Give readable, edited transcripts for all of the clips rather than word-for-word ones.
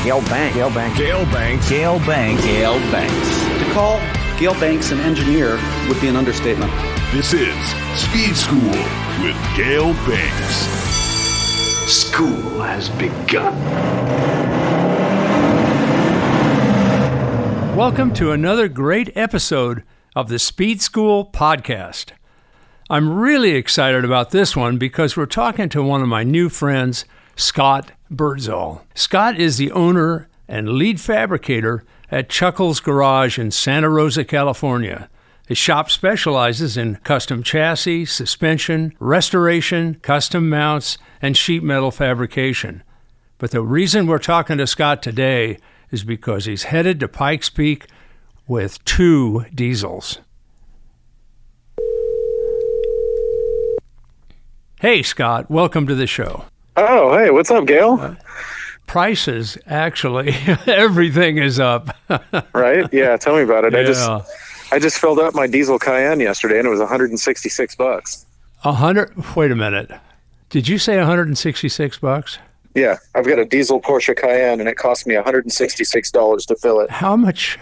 Gale Banks. Gale Banks. Gale Banks. Gale Banks. Gale Banks. To call Gale Banks an engineer would be an understatement. This is Speed School with Gale Banks. School has begun. Welcome to another great episode of the Speed School podcast. I'm really excited about this one because we're talking to one of my new friends, Scott Birdsall. Scott is the owner and lead fabricator at Chuckles Garage in Santa Rosa, California. His shop specializes in custom chassis, suspension, restoration, custom mounts, and sheet metal fabrication. But the reason we're talking to Scott today is because he's headed to Pikes Peak with 2 diesels. Hey, Scott, welcome to the show. Oh, hey, what's up, Gale? Prices, actually, everything is up. Right? Yeah, tell me about it. Yeah. I just filled up my diesel Cayenne yesterday, and it was $166. Wait a minute. Did you say $166? Yeah, I've got a diesel Porsche Cayenne, and it cost me $166 to fill it. How much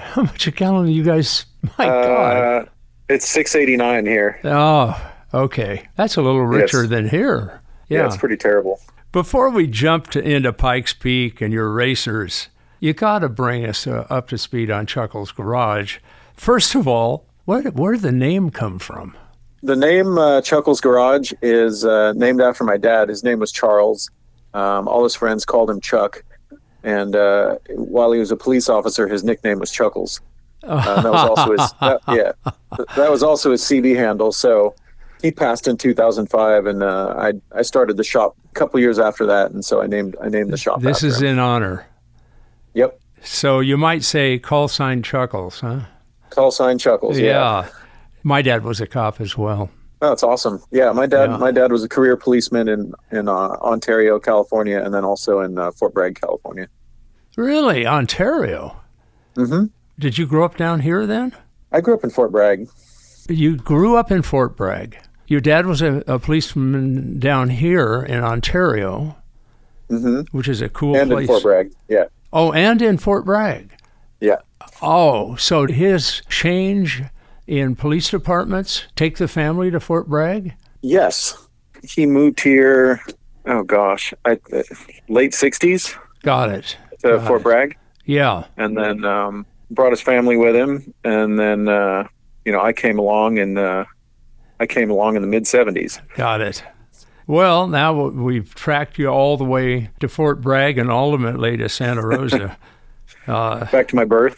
a gallon do you guys? My God. It's $6.89 here. Oh, okay. That's a little richer than here. Yeah, it's pretty terrible. Before we jump into Pikes Peak and your racers, you got to bring us up to speed on Chuckles Garage. First of all, where did the name come from? The name Chuckles Garage is named after my dad. His name was Charles. All his friends called him Chuck. And while he was a police officer, his nickname was Chuckles. That was also his that was also his CB handle. So he passed in 2005, and I started the shop a couple years after that, and so I named the shop. This is in honor. Yep. So you might say call sign Chuckles, huh? Call sign Chuckles. Yeah. My dad was a cop as well. Oh, that's awesome. Yeah, my dad was a career policeman in Ontario, California, and then also in Fort Bragg, California. Really, Ontario? Mm-hmm. Did you grow up down here then? I grew up in Fort Bragg. You grew up in Fort Bragg. Your dad was a policeman down here in Ontario, which is a cool place. And in Fort Bragg, yeah. Oh, and in Fort Bragg. Yeah. Oh, so his change in police departments take the family to Fort Bragg? Yes. He moved here, late 60s. Got it. To Fort Bragg. Yeah. And then brought his family with him, and then I came along in the mid-70s. Got it. Well, now we've tracked you all the way to Fort Bragg and ultimately to Santa Rosa. Back to my birth.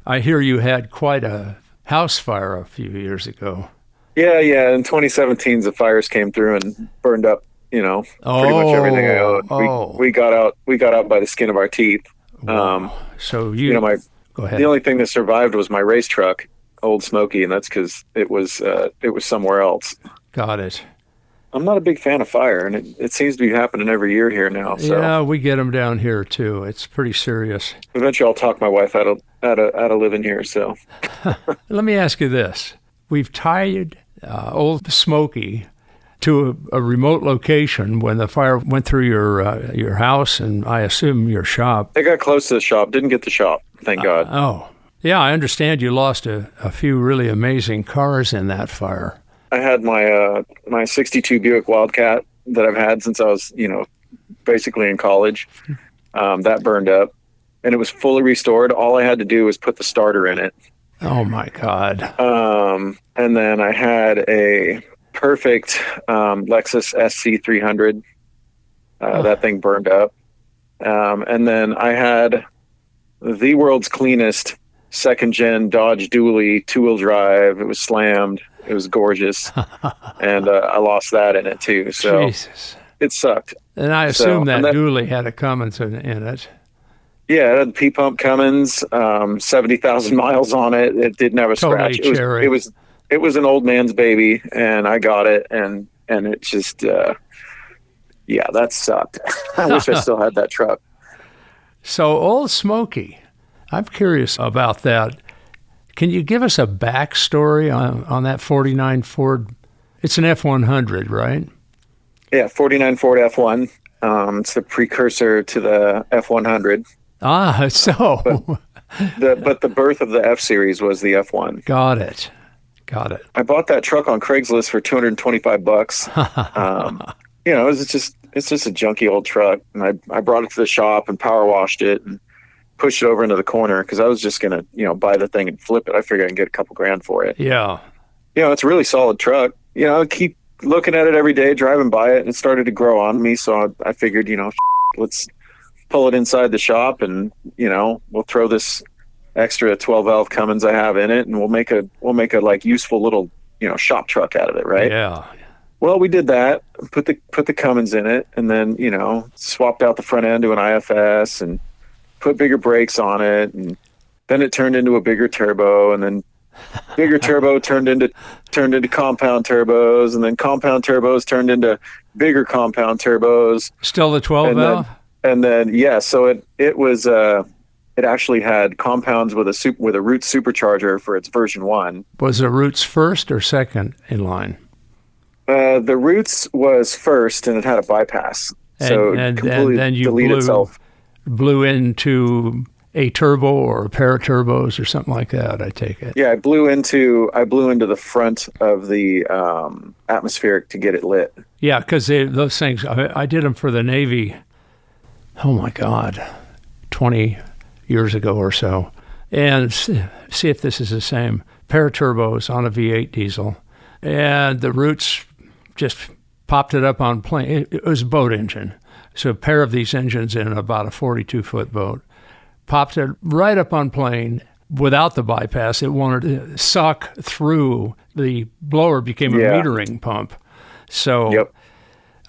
I hear you had quite a house fire a few years ago. Yeah. In 2017, the fires came through and burned up, pretty much everything I owned. We got out by the skin of our teeth. Wow. So go ahead. The only thing that survived was my race truck, Old Smokey, and that's because it was somewhere else. Got it. I'm not a big fan of fire, and it seems to be happening every year here now. So. Yeah, we get them down here too. It's pretty serious. Eventually, I'll talk my wife out of living here. So, let me ask you this: we've tied Old Smokey to a remote location when the fire went through your house, and I assume your shop. It got close to the shop. Didn't get the shop. Thank God. Oh, yeah. I understand you lost a few really amazing cars in that fire. I had my 62 Buick Wildcat that I've had since I was, basically in college. That burned up, and it was fully restored. All I had to do was put the starter in it. Oh my God. And then I had a perfect Lexus SC300. That thing burned up. And then I had the world's cleanest second-gen Dodge Dually 2-wheel drive. It was slammed. It was gorgeous. And I lost that in it, too. So Jesus. It sucked. And I assume that Dually had a Cummins in it. Yeah, it had P-pump Cummins, 70,000 miles on it. It didn't have a scratch. Cherry. It was an old man's baby, and I got it, and it just, that sucked. I wish I still had that truck. So Old Smokey, I'm curious about that. Can you give us a backstory on that 49 Ford? It's an F100, right? Yeah, 49 Ford F1. It's the precursor to the F100. So. But the birth of the F series was the F1. Got it. I bought that truck on Craigslist for $225. It's just a junky old truck, and I brought it to the shop and power washed it and pushed it over into the corner because I was just gonna buy the thing and flip it. I figured I can get a couple grand for it. Yeah. It's a really solid truck. I keep looking at it every day, driving by it, and it started to grow on me. So I figured, let's pull it inside the shop, and we'll throw this extra 12 valve Cummins I have in it, and we'll make a like useful little shop truck out of it, right? Yeah. Well, we did that, put the Cummins in it, and then swapped out the front end to an IFS and put bigger brakes on it, and then it turned into a bigger turbo, and then bigger turbo turned into compound turbos, and then compound turbos turned into bigger compound turbos. Still the 12 valve? And then so it was it actually had compounds with a Roots supercharger for its version 1. Was the Roots first or second in line? The Roots was first, and it had a bypass, so it completely then you deleted itself. Blew into a turbo or a pair of turbos or something like that, I take it. Yeah, I blew into the front of the atmospheric to get it lit. Yeah, because those things, I did them for the Navy, oh my God, 20 years ago or so. And see if this is the same. Pair of turbos on a V8 diesel. And the Roots just popped it up on plane. It was a boat engine. So a pair of these engines in about a 42-foot boat. Popped it right up on plane without the bypass. It wanted to suck through. The blower became a metering pump. So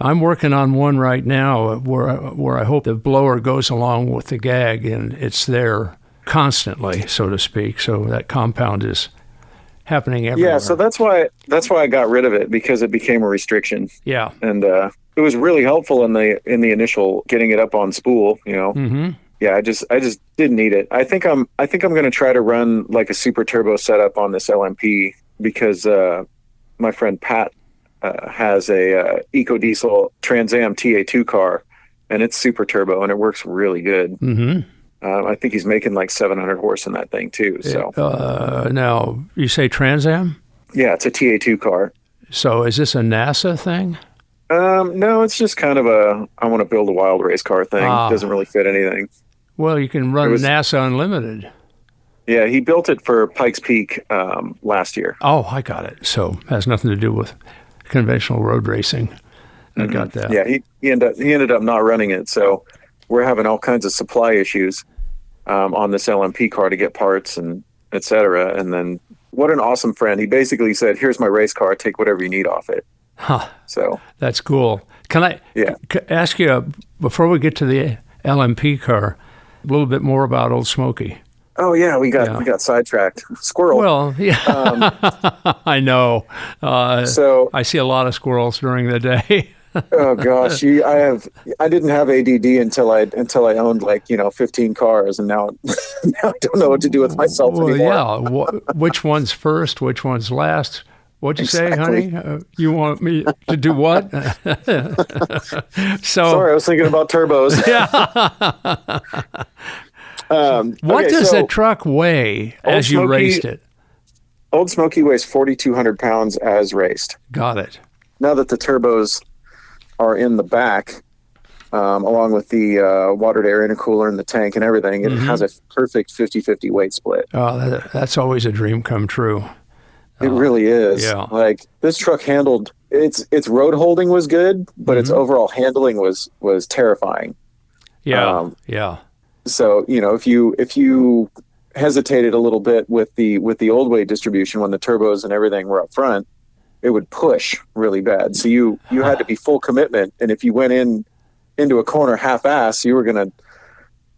I'm working on one right now where I hope the blower goes along with the gag and it's there constantly, so to speak. So that compound is happening everywhere. Yeah, so that's why I got rid of it, because it became a restriction. Yeah. And it was really helpful in the initial getting it up on spool, Mm-hmm. Yeah, I just didn't need it. I think I'm going to try to run like a super turbo setup on this LMP, because my friend Pat has a EcoDiesel Trans Am TA2 car, and it's super turbo and it works really good. Mm-hmm. I think he's making like 700 horse in that thing too. So now you say Trans Am? Yeah, it's a TA2 car. So is this a NASA thing? No, it's just kind of I want to build a wild race car thing. It doesn't really fit anything. Well, you can run NASA Unlimited. Yeah, he built it for Pike's Peak last year. Oh, I got it. So it has nothing to do with conventional road racing. I got that. Yeah, he ended up not running it. So we're having all kinds of supply issues on this LMP car to get parts and et cetera. And then what an awesome friend. He basically said, here's my race car. Take whatever you need off it. Huh. So that's cool. Can I ask you, before we get to the LMP car, a little bit more about Old Smokey? Oh yeah, we got sidetracked. Squirrel. Well, yeah, I know. So I see a lot of squirrels during the day. Oh gosh, I didn't have ADD until I owned 15 cars, and now I don't know what to do with myself anymore. Yeah, which one's first? Which one's last? What'd you say, honey? You want me to do what? Sorry, I was thinking about turbos. Yeah. What does the truck weigh as you raced it? Old Smokey weighs 4,200 pounds as raced. Got it. Now that the turbos are in the back, along with the water-to-air intercooler and the tank and everything, it has a perfect 50-50 weight split. Oh, that's always a dream come true. It really is. Yeah. Like, this truck handled its road holding was good, but its overall handling was terrifying. Yeah. Yeah. So, if you hesitated a little bit with the old weight distribution when the turbos and everything were up front, it would push really bad. So you had to be full commitment, and if you went into a corner half-ass, you were gonna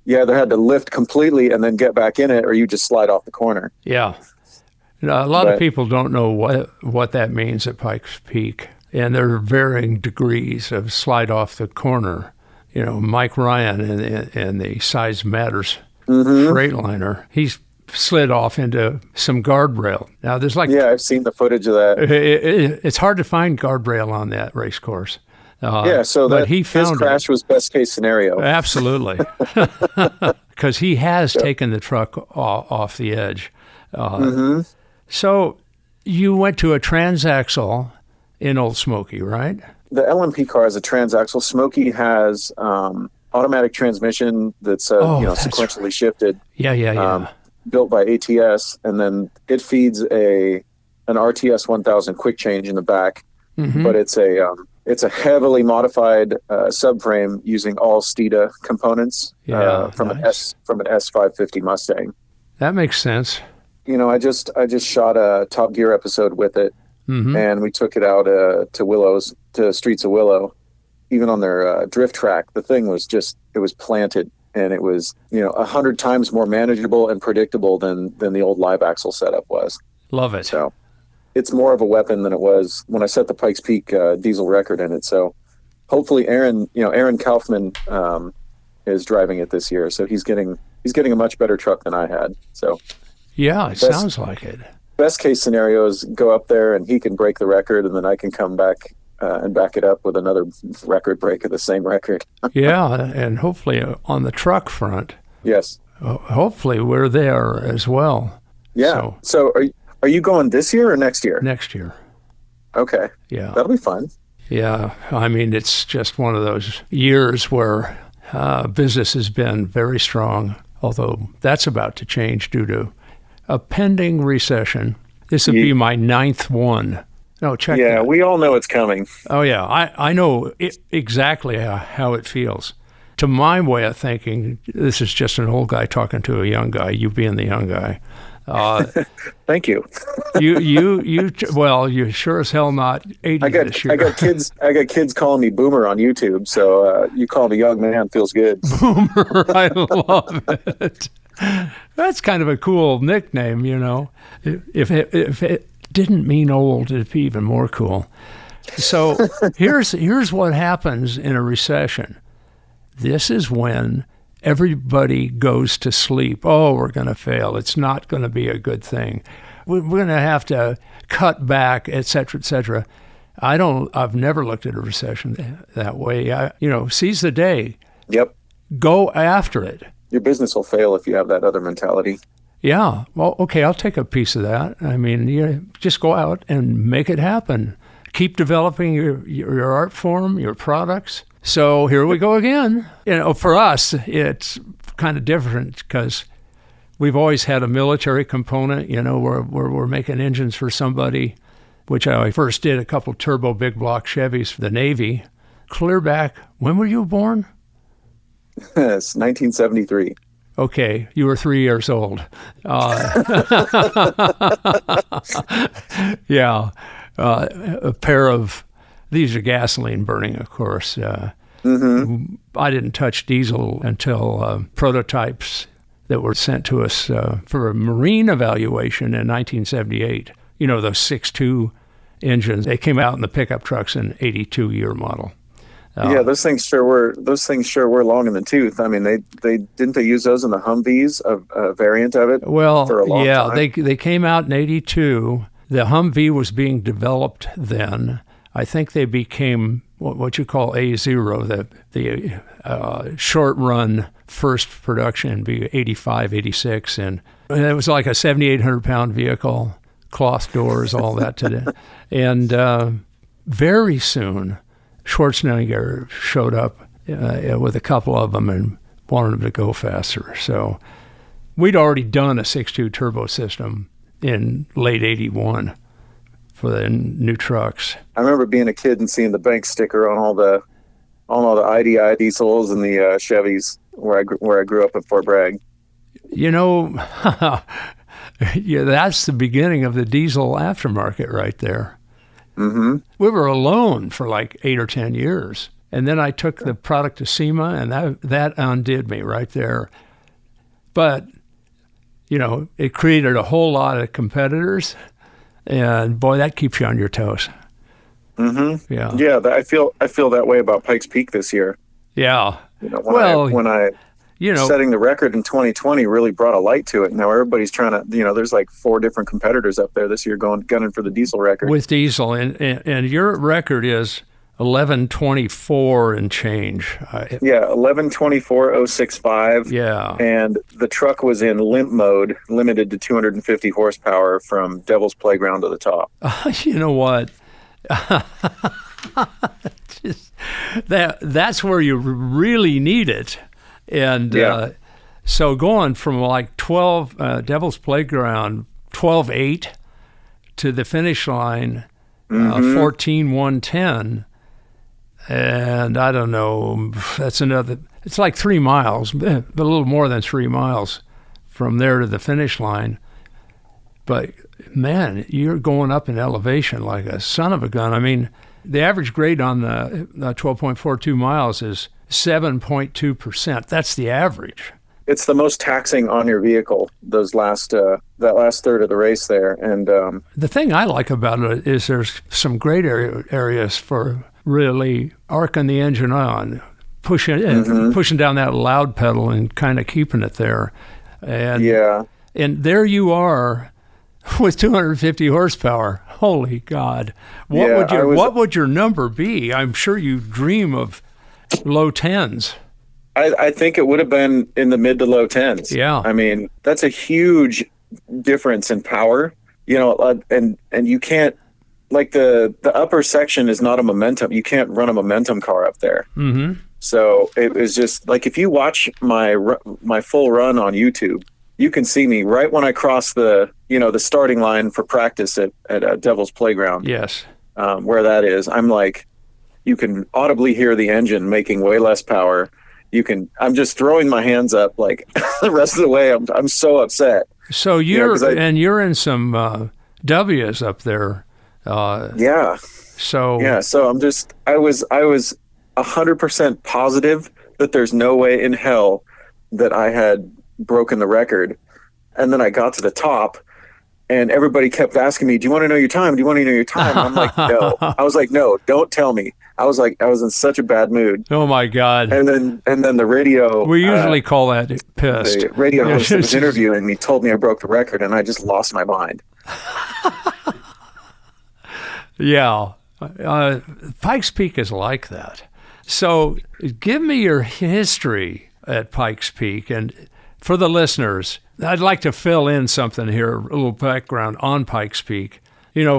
either had to lift completely and then get back in it, or you just slide off the corner. Yeah. A lot of people don't know what that means at Pike's Peak, and there are varying degrees of slide off the corner. Mike Ryan in the Size Matters Freightliner, he's slid off into some guardrail. Now there's I've seen the footage of that. It's hard to find guardrail on that race course. So but he his found crash was best case scenario. Absolutely. Because he has taken the truck off the edge. So you went to a transaxle in Old Smokey, right? The LMP car is a transaxle. Smokey has automatic transmission that's sequentially shifted. Yeah. Built by ATS, and then it feeds an RTS 1000 quick change in the back. But it's a heavily modified subframe using all Stida components from an S550 Mustang. That makes sense. I just shot a Top Gear episode with it, and we took it out to Streets of Willow. Even on their drift track, the thing was it was planted, and it was 100 times more manageable and predictable than the old live axle setup was. Love it. So it's more of a weapon than it was when I set the Pikes Peak diesel record in it. So hopefully Aaron Kaufman is driving it this year. So he's getting a much better truck than I had. So yeah, sounds like it. Best case scenario is go up there and he can break the record, and then I can come back and back it up with another record break of the same record. Yeah, and hopefully on the truck front. Yes. Hopefully we're there as well. Yeah. So are you going this year or next year? Next year. Okay. Yeah. That'll be fun. Yeah. I mean, it's just one of those years where business has been very strong, although that's about to change due to a pending recession. This would be my 9th one. No, check that. Yeah, we all know it's coming. Oh, yeah. I know exactly how it feels. To my way of thinking, this is just an old guy talking to a young guy, you being the young guy. Thank you. You sure as hell not 80 this year. I got kids calling me Boomer on YouTube, so you call me young man feels good. Boomer, I love it. That's kind of a cool nickname, If it didn't mean old, it'd be even more cool. So here's what happens in a recession. This is when everybody goes to sleep. Oh, we're going to fail. It's not going to be a good thing. We're going to have to cut back, et cetera, et cetera. I've never looked at a recession that way. Seize the day. Yep. Go after it. Your business will fail if you have that other mentality. Yeah. Well, okay, I'll take a piece of that. I mean, you just go out and make it happen. Keep developing your art form, your products. So here we go again. For us, it's kind of different because we've always had a military component. We're making engines for somebody, which I first did a couple turbo big block Chevys for the Navy. Clear back. When were you born? It's 1973. Okay, you were 3 years old. Yeah, a pair of, these are gasoline burning, of course. I didn't touch diesel until prototypes that were sent to us for a marine evaluation in 1978. Those 6.2 engines. They came out in the pickup trucks in 82 year model. Yeah, those things sure were long in the tooth. I mean, they didn't use those in the Humvees, a variant of it. Well, for a long time? They came out in 82. The Humvee was being developed then. I think they became what you call A0, the short run first production, be 85, 86, and it was like a 7,800 pound vehicle, cloth doors, all that today, and very soon. Schwarzenegger showed up with a couple of them and wanted them to go faster. So we'd already done a 6.2 turbo system in late 81 for the new trucks. I remember being a kid and seeing the Banks sticker on all the IDI diesels and the Chevys where I grew up at Fort Bragg. Yeah, that's the beginning of the diesel aftermarket right there. Mm-hmm. We were alone for like 8 or 10 years. And then I took the product to SEMA, and that undid me right there. But, it created a whole lot of competitors. And, boy, that keeps you on your toes. Mm-hmm. Yeah. Yeah, I feel that way about Pikes Peak this year. Yeah. When I setting the record in 2020 really brought a light to it. Now everybody's trying to, there's like 4 different competitors up there this year gunning for the diesel record. With diesel, and your record is 1124 and change. Yeah, 1124,065. Yeah. And the truck was in limp mode, limited to 250 horsepower from Devil's Playground to the top. You know what? That's where you really need it. And so going from like 12, Devil's Playground, 12.8 to the finish line, 14.110. And I don't know, that's another, it's like 3 miles, a little more than 3 miles from there to the finish line. But man, you're going up in elevation like a son of a gun. I mean, the average grade on the 12.42 miles is 7.2%. That's the average. It's the most taxing on your vehicle, that last third of the race there. And the thing I like about it is there's some great areas for really arcing the engine on, pushing down that loud pedal and kind of keeping it there. And and there you are with 250 horsepower. Holy God. What would your number be? I'm sure you dream of low tens. I think it would have been in the mid to low tens. Yeah. I mean, that's a huge difference in power, and you can't, like the upper section is not a momentum. You can't run a momentum car up there. Mm-hmm. So it was just like, if you watch my full run on YouTube, you can see me right when I cross the starting line for practice at Devil's Playground. Yes. Where that is, I'm like, you can audibly hear the engine making way less power. I'm just throwing my hands up like the rest of the way. I'm so upset. So you're in some W's up there. So I was 100% positive that there's no way in hell that I had broken the record. And then I got to the top and everybody kept asking me, do you want to know your time? Do you want to know your time? And I'm like, no. I was like, no, don't tell me. I was in such a bad mood. Oh my God. And then the radio. We usually call that pissed. The radio host that was interviewing me told me I broke the record and I just lost my mind. Yeah. Pikes Peak is like that. So give me your history at Pikes Peak. And for the listeners, I'd like to fill in something here, a little background on Pikes Peak.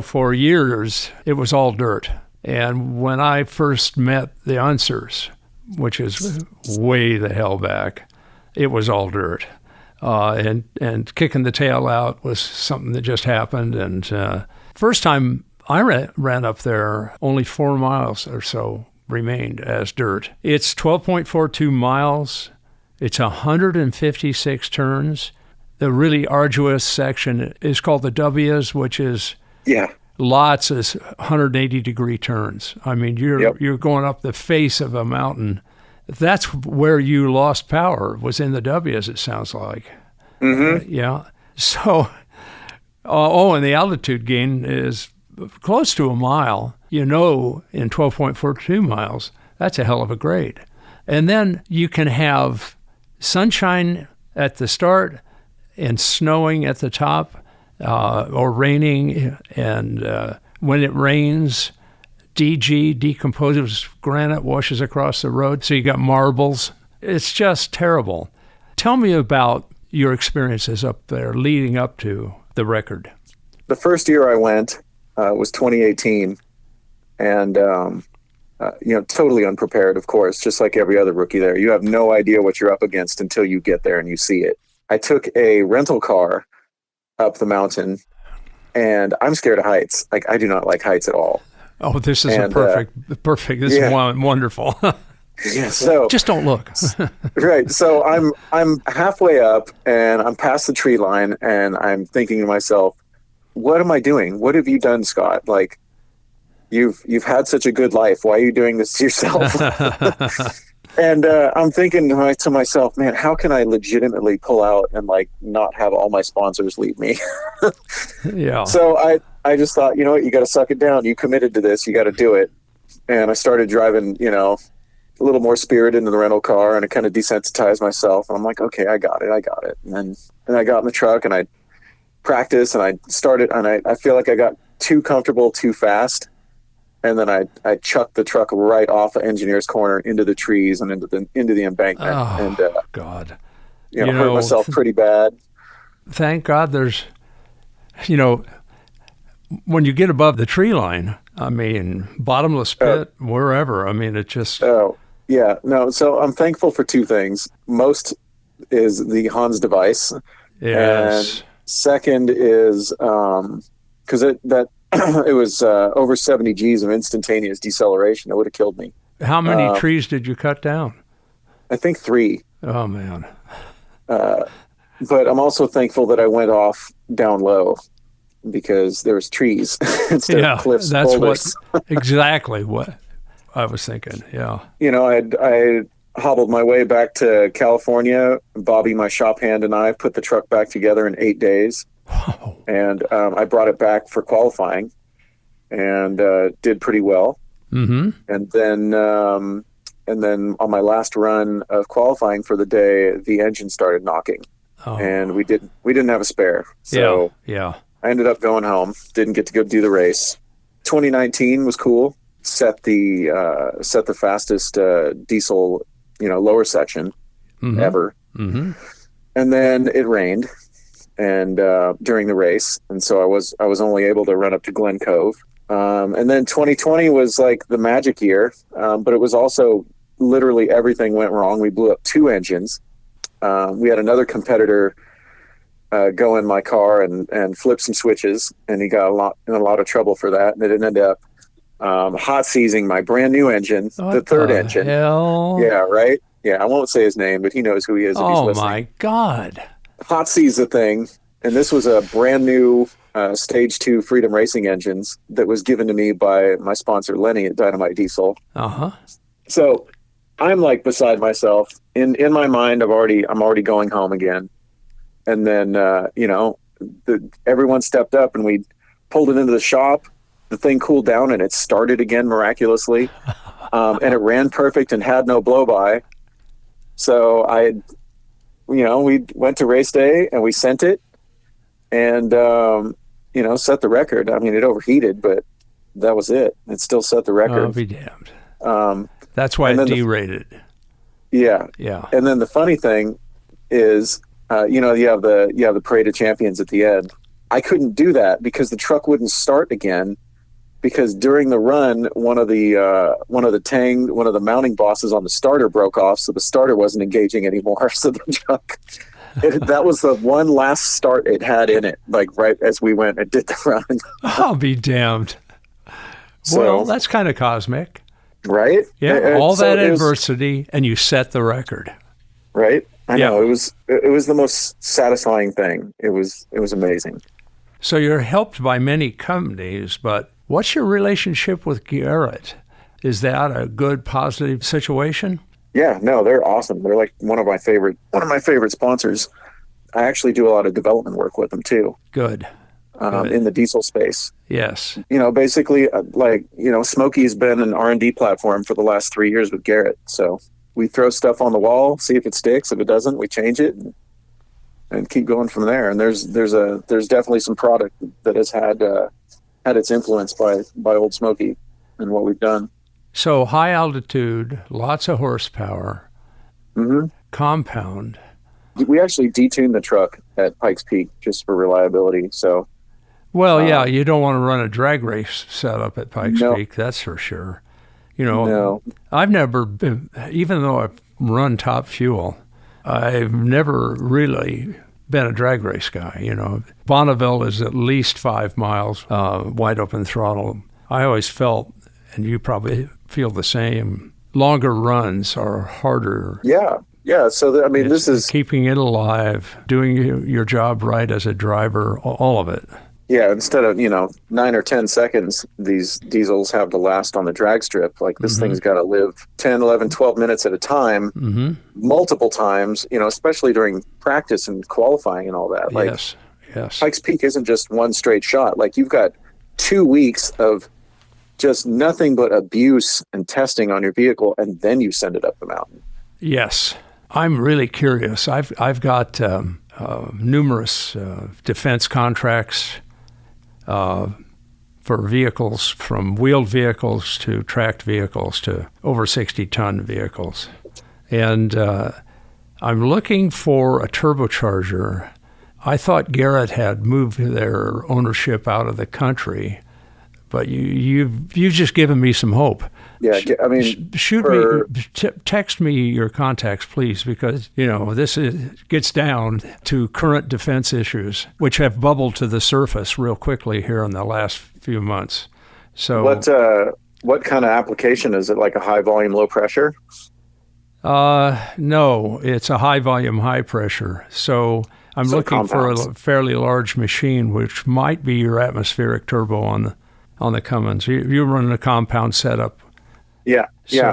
For years, it was all dirt. And when I first met the Unsers, which is way the hell back, it was all dirt. And kicking the tail out was something that just happened. And first time I ran up there, only 4 miles or so remained as dirt. It's 12.42 miles. It's 156 turns. The really arduous section is called the W's, which is lots of 180-degree turns. I mean, you're going up the face of a mountain. That's where you lost power, was in the W's, it sounds like. Mm-hmm. Yeah. So, and the altitude gain is close to a mile. In 12.42 miles, that's a hell of a grade. And then you can have sunshine at the start and snowing at the top, or raining. And when it rains, DG, decomposes granite, washes across the road. So you got marbles. It's just terrible. Tell me about your experiences up there leading up to the record. The first year I went was 2018. And, totally unprepared, of course, just like every other rookie there. You have no idea what you're up against until you get there and you see it. I took a rental car up the mountain, and I'm scared of heights. Like, I do not like heights at all. Oh, this is perfect. This is wonderful. Yeah, so just don't look. Right. So I'm halfway up, and I'm past the tree line, and I'm thinking to myself, what am I doing? What have you done, Scott? Like, You've had such a good life. Why are you doing this to yourself? And I'm thinking to myself, man, how can I legitimately pull out and not have all my sponsors leave me? Yeah. So I just thought, you know what, you got to suck it down. You committed to this. You got to do it. And I started driving, a little more spirit into the rental car, and I kind of desensitized myself. And I'm like, okay, I got it. And I got in the truck and I practiced and I started, and I feel like I got too comfortable too fast. and then I chucked the truck right off of Engineers Corner into the trees and into the embankment, and God, hurt myself pretty bad. Thank God there's, when you get above the tree line, I mean, bottomless pit, wherever. I mean, it just. Oh, yeah. No, so I'm thankful for two things. Most is the Hans device. Yes. And second is because it was over 70 Gs of instantaneous deceleration. It would have killed me. How many trees did you cut down? I think 3. Oh, man. But I'm also thankful that I went off down low because there was trees instead of cliffs. That's boulders. exactly what I was thinking. Yeah. I hobbled my way back to California. Bobby, my shop hand, and I put the truck back together in 8 days. Oh. And I brought it back for qualifying and did pretty well. Mm-hmm. And then on my last run of qualifying for the day, the engine started knocking. Oh. And we didn't have a spare. So yeah. I ended up going home. Didn't get to go do the race. 2019 was cool. Set the fastest diesel, lower section ever. Mm-hmm. And then it rained, and during the race, and so I was only able to run up to Glen Cove. And then 2020 was like the magic year, but it was also literally everything went wrong. We blew up 2 engines. We had another competitor go in my car and flip some switches, and he got in a lot of trouble for that, and it ended up hot seizing my brand new engine, the third engine. Hell? Yeah, right? Yeah, I won't say his name, but he knows who he is if he's listening. Oh, my God. Hot seize the thing, and this was a brand new Stage 2 Freedom Racing engines that was given to me by my sponsor, Lenny at Dynamite Diesel. Uh-huh. So I'm like beside myself. In my mind, I'm already going home again. And then, everyone stepped up and we pulled it into the shop. The thing cooled down and it started again miraculously. And it ran perfect and had no blow-by. So we went to race day and we sent it and, set the record. I mean, it overheated, but that was it. It still set the record. I'll be damned. That's why it derated. Yeah. And then the funny thing is, you have the parade of champions at the end. I couldn't do that because the truck wouldn't start again. Because during the run, one of the mounting bosses on the starter broke off, so the starter wasn't engaging anymore. So the truck, that was the one last start it had in it. Like right as we went and did the run. I'll be damned. Well, that's kind of cosmic, right? Yeah, all that adversity, and you set the record. Right? I know it was the most satisfying thing. It was amazing. So you're helped by many companies, but what's your relationship with Garrett? Is that a good, positive situation? Yeah, no, they're awesome. They're like one of my favorite sponsors. I actually do a lot of development work with them too. Good. In the diesel space. Yes. Basically, Smokey has been an R&D platform for the last 3 years with Garrett. So we throw stuff on the wall, see if it sticks. If it doesn't, we change it and keep going from there. And there's definitely some product that has had its influence by Old Smokey and what we've done. So high altitude, lots of horsepower, compound. We actually detuned the truck at Pike's Peak just for reliability. So, well, you don't want to run a drag race setup at Pike's Peak, that's for sure. No. I've never been, even though I've run top fuel, I've never really been a drag race guy. Bonneville is at least 5 miles, wide open throttle. I always felt, and you probably feel the same, longer runs are harder. Yeah. So, this is keeping it alive, doing your job right as a driver, all of it. Yeah, instead of, 9 or 10 seconds, these diesels have to last on the drag strip. Like this thing's got to live 10, 11, 12 minutes at a time, multiple times, especially during practice and qualifying and all that. Like, yes. Pikes Peak isn't just one straight shot. Like you've got 2 weeks of just nothing but abuse and testing on your vehicle, and then you send it up the mountain. Yes. I'm really curious. I've got numerous defense contracts, for vehicles, from wheeled vehicles to tracked vehicles to over 60-ton vehicles. And I'm looking for a turbocharger. I thought Garrett had moved their ownership out of the country, but you've just given me some hope. Yeah, I mean, Text me your contacts, please, because this gets down to current defense issues, which have bubbled to the surface real quickly here in the last few months. So, what kind of application is it? Like a high volume, low pressure? No, it's a high volume, high pressure. So I'm looking compounds. for a fairly large machine, which might be your atmospheric turbo on the Cummins. You're running a compound setup. Yeah.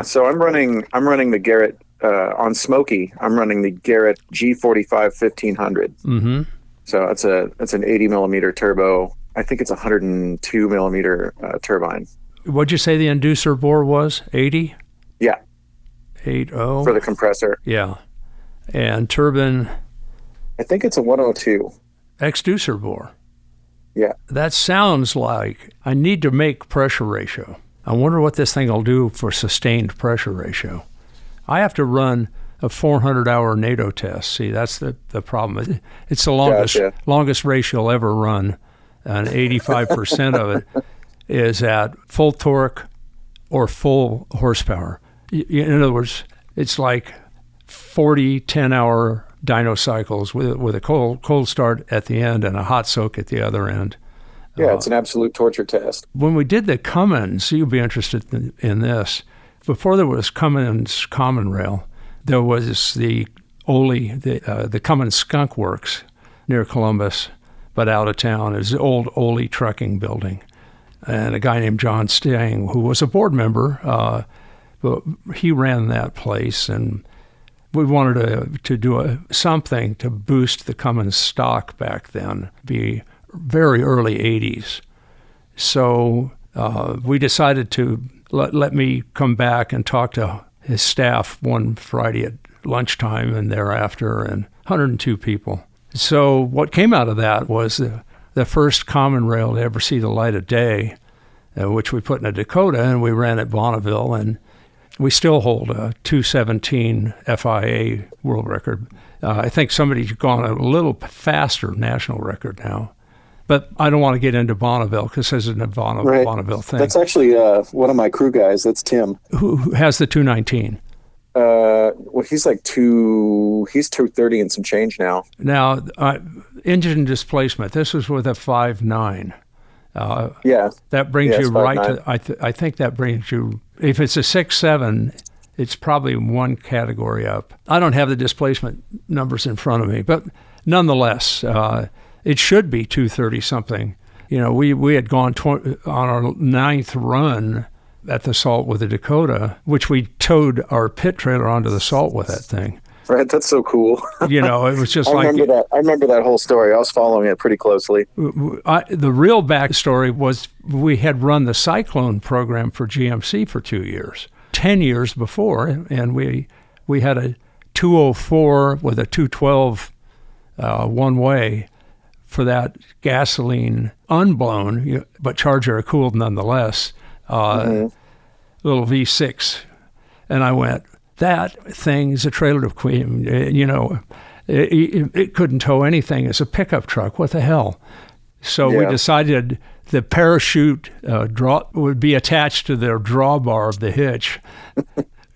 So I'm running the Garrett on Smokey. I'm running the Garrett G45 1500. Mm-hmm. So that's an 80 millimeter turbo. I think it's a 102 millimeter turbine. What'd you say the inducer bore was? 80? Yeah. 80 for the compressor. Yeah. And turbine? I think it's a 102. Exducer bore. Yeah. That sounds like I need to make pressure ratio. I wonder what this thing will do for sustained pressure ratio. I have to run a 400-hour NATO test. See, that's the problem. It's the longest ratio I'll ever run, and 85% of it is at full torque or full horsepower. In other words, it's like 40 10-hour dyno cycles with a cold start at the end and a hot soak at the other end. Yeah, it's an absolute torture test. When we did the Cummins, you'll be interested in this. Before there was Cummins Common Rail, there was the Cummins Skunk Works near Columbus, but out of town. It was the old Ole trucking building. And a guy named John Stang, who was a board member, but he ran that place, and we wanted to do something to boost the Cummins stock back then, be very early 80s. So we decided to let me come back and talk to his staff one Friday at lunchtime and thereafter, and 102 people. So what came out of that was the first common rail to ever see the light of day, which we put in a Dakota, and we ran at Bonneville, and we still hold a 2:17 FIA world record. I think somebody's gone a little faster national record now. But I don't want to get into Bonneville because this isn't a Bonneville thing. That's actually one of my crew guys. That's Tim. Who has the 219? Well, he's 230 and some change now. Now, engine displacement. This was with a 5.9. Yeah. That brings you right 5.9. to, I think that brings you, if it's a 6.7, it's probably one category up. I don't have the displacement numbers in front of me, but nonetheless, it should be 230 something. We had gone on our ninth run at the salt with the Dakota, which we towed our pit trailer onto the salt with that thing. Right, that's so cool. It was just I remember that whole story. I was following it pretty closely. The real backstory was we had run the Psyclone program for GMC for 2 years, 10 years before, and we had a 204 with a 212 one-way for that gasoline unblown, but charger cooled nonetheless, little V6. And I went, that thing's a trailer queen. It couldn't tow anything as a pickup truck. What the hell? So we decided the parachute would be attached to the drawbar of the hitch.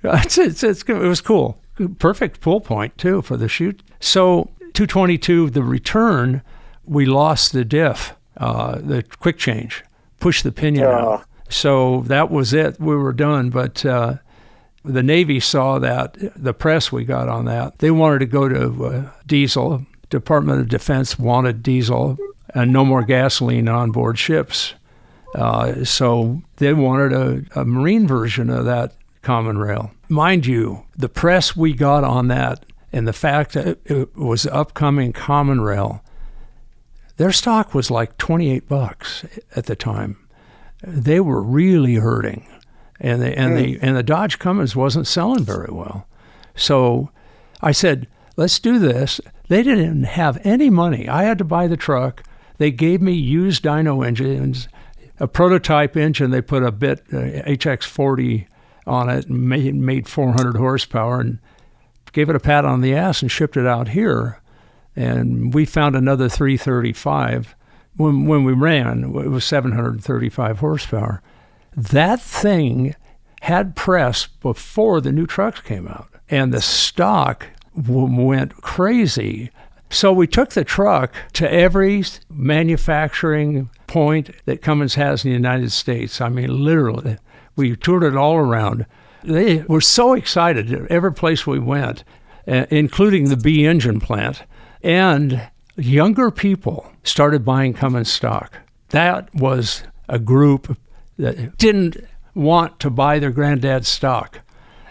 It was cool. Perfect pull point, too, for the chute. So 222, the return, we lost the diff, the quick change, pushed the pinion out. So that was it. We were done. But the Navy saw that, the press we got on that. They wanted to go to diesel. Department of Defense wanted diesel and no more gasoline on board ships. So they wanted a marine version of that common rail. Mind you, the press we got on that and the fact that it was upcoming common rail, their stock was like $28 at the time. They were really hurting. And the Dodge Cummins wasn't selling very well. So I said, let's do this. They didn't have any money. I had to buy the truck. They gave me used dyno engines, a prototype engine. They put a bit HX40 on it and made 400 horsepower and gave it a pat on the ass and shipped it out here. And we found another 335. When we ran, it was 735 horsepower. That thing had press before the new trucks came out, and the stock went crazy. So we took the truck to every manufacturing point that Cummins has in the United States. I mean, literally, we toured it all around. They were so excited at every place we went, including the B engine plant. And younger people started buying Cummins stock. That was a group that didn't want to buy their granddad's stock.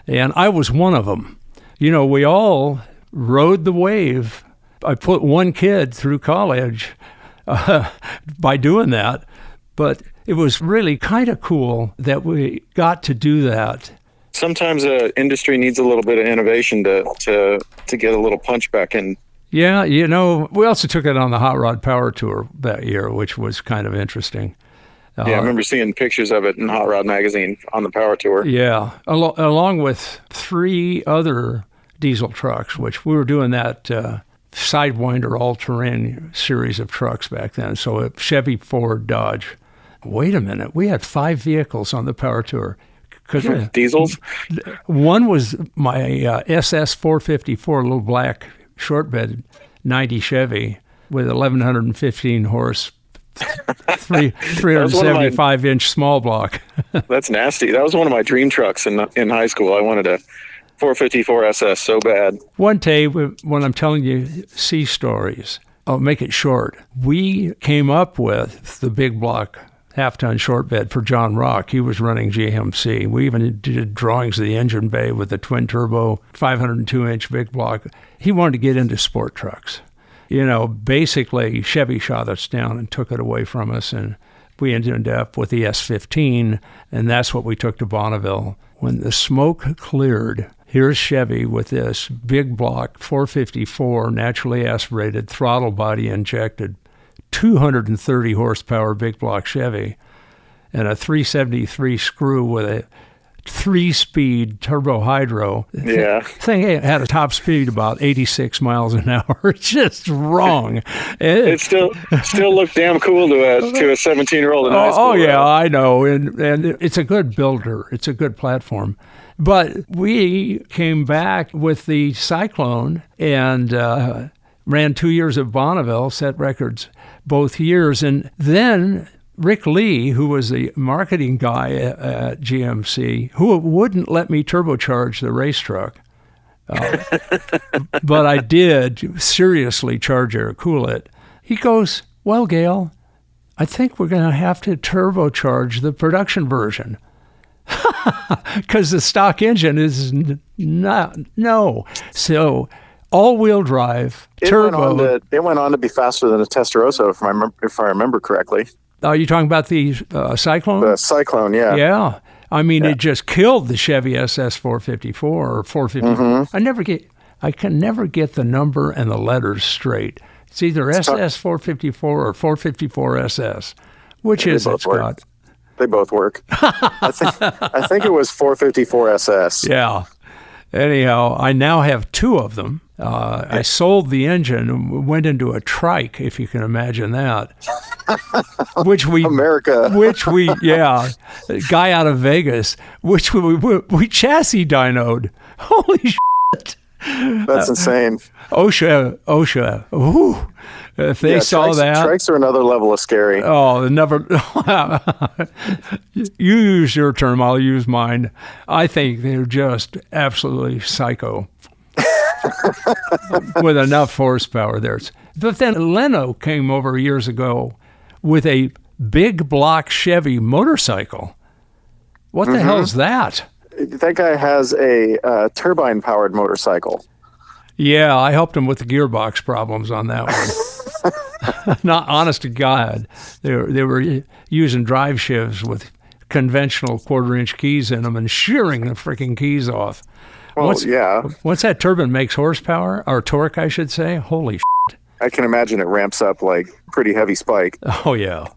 And I was one of them. You know, we all rode the wave. I put one kid through college by doing that. But it was really kind of cool that we got to do that. Sometimes the industry needs a little bit of innovation to get a little punch back in. Yeah, you know, we also took it on the Hot Rod Power Tour that year, which was kind of interesting. Yeah, I remember seeing pictures of it in Hot Rod Magazine on the Power Tour. Yeah, along with 3 other diesel trucks, which we were doing that Sidewinder all-terrain series of trucks back then. So Chevy, Ford, Dodge. Wait a minute, we had 5 vehicles on the Power Tour. Diesels? One was my SS 454, little black short bed 90 Chevy with 1,115 horse, 375-inch small block. That's nasty. That was one of my dream trucks in high school. I wanted a 454 SS so bad. One day, when I'm telling you sea stories, I'll make it short. We came up with the big block half-ton short bed for John Rock. He was running GMC. We even did drawings of the engine bay with the twin-turbo 502-inch big block. He wanted to get into sport trucks. You know, basically, Chevy shot us down and took it away from us, and we ended up with the S15, and that's what we took to Bonneville. When the smoke cleared, here's Chevy with this big block 454, naturally aspirated, throttle body injected, 230 horsepower big block Chevy, and a 373 screw with a 3-speed turbo hydro. Yeah. Thing had a top speed about 86 miles an hour. It's just wrong. It still looked damn cool to a 17-year-old in high school. Oh yeah, I know, and it's a good builder. It's a good platform. But we came back with the Psyclone and ran 2 years at Bonneville, set records both years. And then Rick Lee, who was the marketing guy at GMC, who wouldn't let me turbocharge the race truck, but I did seriously charge air cool it. He goes, well, Gale, I think we're going to have to turbocharge the production version. Because the stock engine is not, no. So all-wheel drive, turbo. It went on to be faster than a Testarossa, if I remember correctly. Are you talking about the Psyclone? The Psyclone, yeah. Yeah. I mean, It just killed the Chevy SS 454 or 454. Mm-hmm. I can never get the number and the letters straight. It's either SS 454 or 454 SS. Which is it, Scott? They both work. I think it was 454 SS. Yeah. Anyhow, I now have 2 of them. I sold the engine and went into a trike, if you can imagine that. America. Guy out of Vegas, which we chassis dynoed. Holy shit. That's insane. OSHA. Ooh. If they saw that. Trikes are another level of scary. Oh, never. You use your term, I'll use mine. I think they're just absolutely psycho. With enough horsepower there. But then Leno came over years ago with a big block Chevy motorcycle. What the hell is that? That guy has a turbine-powered motorcycle. Yeah, I helped him with the gearbox problems on that one. Not honest to God. They were using drive shifts with conventional 1/4-inch keys in them and shearing the freaking keys off. Well, Once that turbine makes horsepower, or torque, I should say, holy shit. I can imagine it ramps up like pretty heavy spike. Oh, yeah.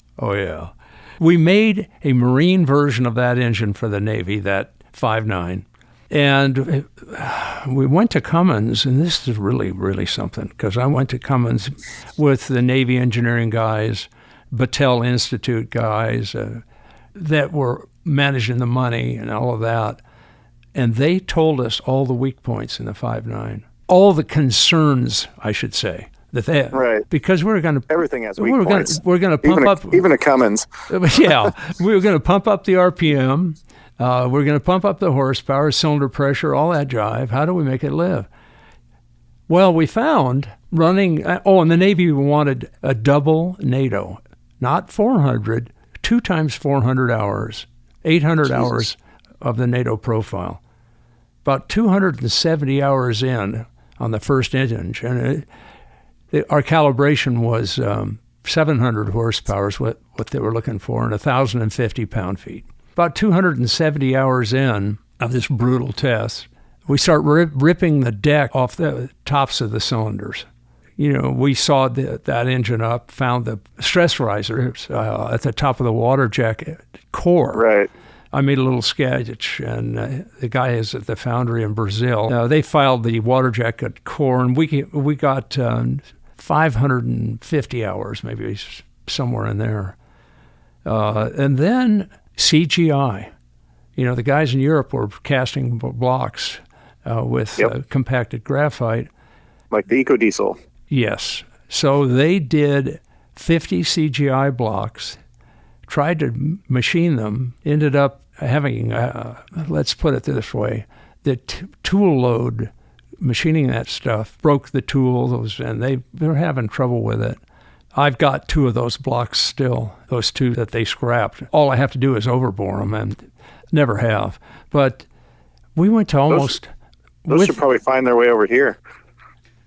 We made a marine version of that engine for the Navy, that 5.9. And we went to Cummins, and this is really, really something, because I went to Cummins with the Navy engineering guys, Battelle Institute guys that were managing the money and all of that. And they told us all the weak points in the 5.9, all the concerns, I should say, that they had. Right. Because we're going to... Everything has weak points. We're going to pump up... Even a Cummins. Yeah. We were going to pump up the RPM. We're going to pump up the horsepower, cylinder pressure, all that jive. How do we make it live? Well, we found running... and the Navy wanted a double NATO, not 400, 2 times 400 hours, 800 hours of the NATO profile. About 270 hours in on the first engine, and our calibration was 700 horsepower is what they were looking for, and 1,050 pound-feet. About 270 hours in of this brutal test, we start ripping the deck off the tops of the cylinders. We sawed that engine up, found the stress risers at the top of the water jacket core. Right. I made a little sketch, and the guy is at the foundry in Brazil. They filed the water jacket core, and we got 550 hours, maybe somewhere in there. And then CGI. The guys in Europe were casting blocks with compacted graphite. Like the EcoDiesel. Yes. So they did 50 CGI blocks, tried to machine them, ended up having, let's put it this way, the tool load, machining that stuff, broke the tools, and they were having trouble with it. I've got 2 of those blocks still, those 2 that they scrapped. All I have to do is overbore them, and never have. But we went to almost... Those should probably find their way over here.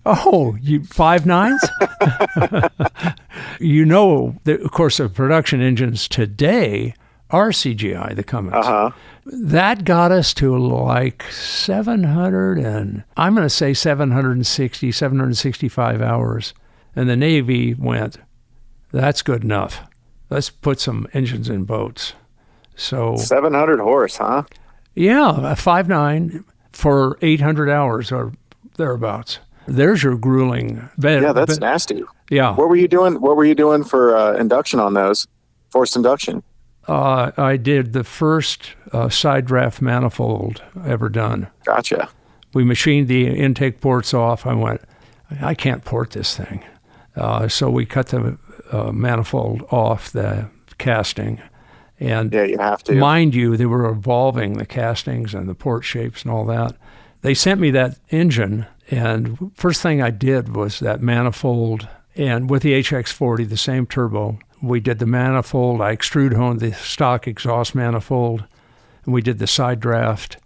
Oh, you 5.9s? Of course, the production engines today are CGI, the Cummins. Uh-huh. That got us to like 700 and I'm going to say 760, 765 hours. And the Navy went, that's good enough. Let's put some engines in boats. So 700 horse, huh? Yeah, a 5.9 for 800 hours or thereabouts. There's your grueling bed. Yeah, that's nasty. Yeah. What were you doing for induction on those? Forced induction? I did the first side draft manifold ever done. Gotcha. We machined the intake ports off. I went, I can't port this thing. So we cut the manifold off the casting. And yeah, you have to. Mind you, they were evolving the castings and the port shapes and all that. They sent me that engine, and first thing I did was that manifold, and with the HX40, the same turbo, we did the manifold. I extrude honed the stock exhaust manifold, and we did the side draft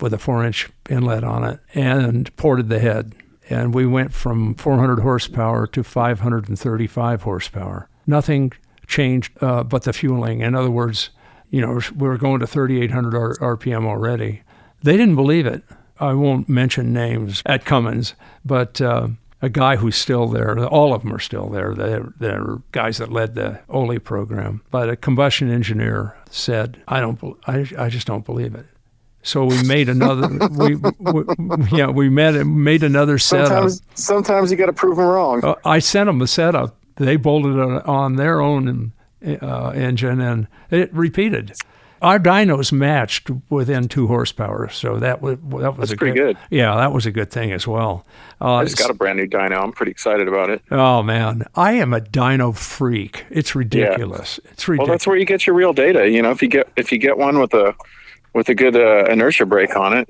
with a 4-inch inlet on it, and ported the head. And we went from 400 horsepower to 535 horsepower. Nothing changed but the fueling. In other words, we were going to 3,800 RPM already. They didn't believe it. I won't mention names at Cummins, but a guy who's still there, all of them are still there. They're guys that led the OLE program. But a combustion engineer said, I just don't believe it. So we made another. we made another setup. Sometimes you got to prove them wrong. I sent them a setup. They bolted it on their own engine, and it repeated. Our dynos matched within 2 horsepower, so that was That's pretty good. Yeah, that was a good thing as well. I just got a brand new dyno. I'm pretty excited about it. Oh man, I am a dyno freak. It's ridiculous. Yeah. It's ridiculous. Well, that's where you get your real data. If you get one with a good inertia brake on it,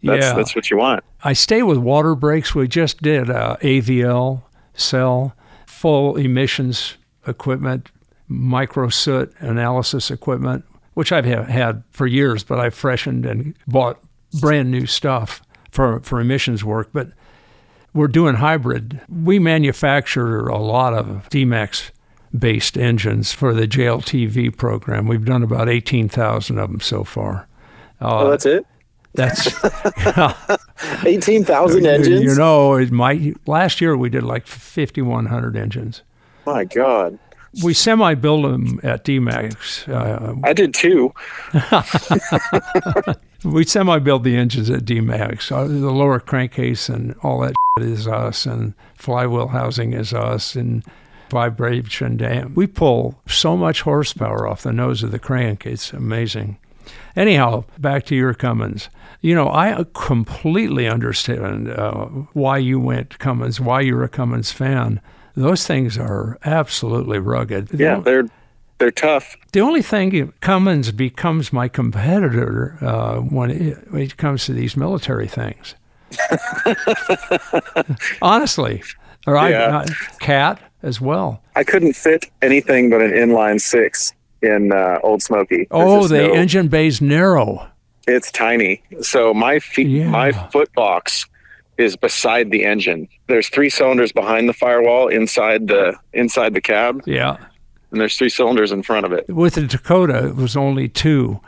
that's what you want. I stay with water brakes. We just did AVL cell, full emissions equipment, micro soot analysis equipment, which I've had for years, but I've freshened and bought brand new stuff for emissions work. But we're doing hybrid. We manufacture a lot of D-Max-based engines for the JLTV program. We've done about 18,000 of them so far. That's it? That's 18,000 engines? Last year we did like 5,100 engines. My God. We semi-build them at D-Max. I did too. We semi-build the engines at D-Max. The lower crankcase and all that is us, and flywheel housing is us, and vibration dam. We pull so much horsepower off the nose of the crank. It's amazing. Anyhow, back to your Cummins. I completely understand why you went Cummins, why you're a Cummins fan. Those things are absolutely rugged. Yeah, they're tough. The only thing Cummins becomes my competitor when it comes to these military things. Honestly. Cat as well. I couldn't fit anything but an inline six in Old Smokey. The engine bay's narrow. It's tiny. So my foot box is beside the engine. There's 3 cylinders behind the firewall inside the cab. Yeah. And there's 3 cylinders in front of it. With the Dakota, it was only 2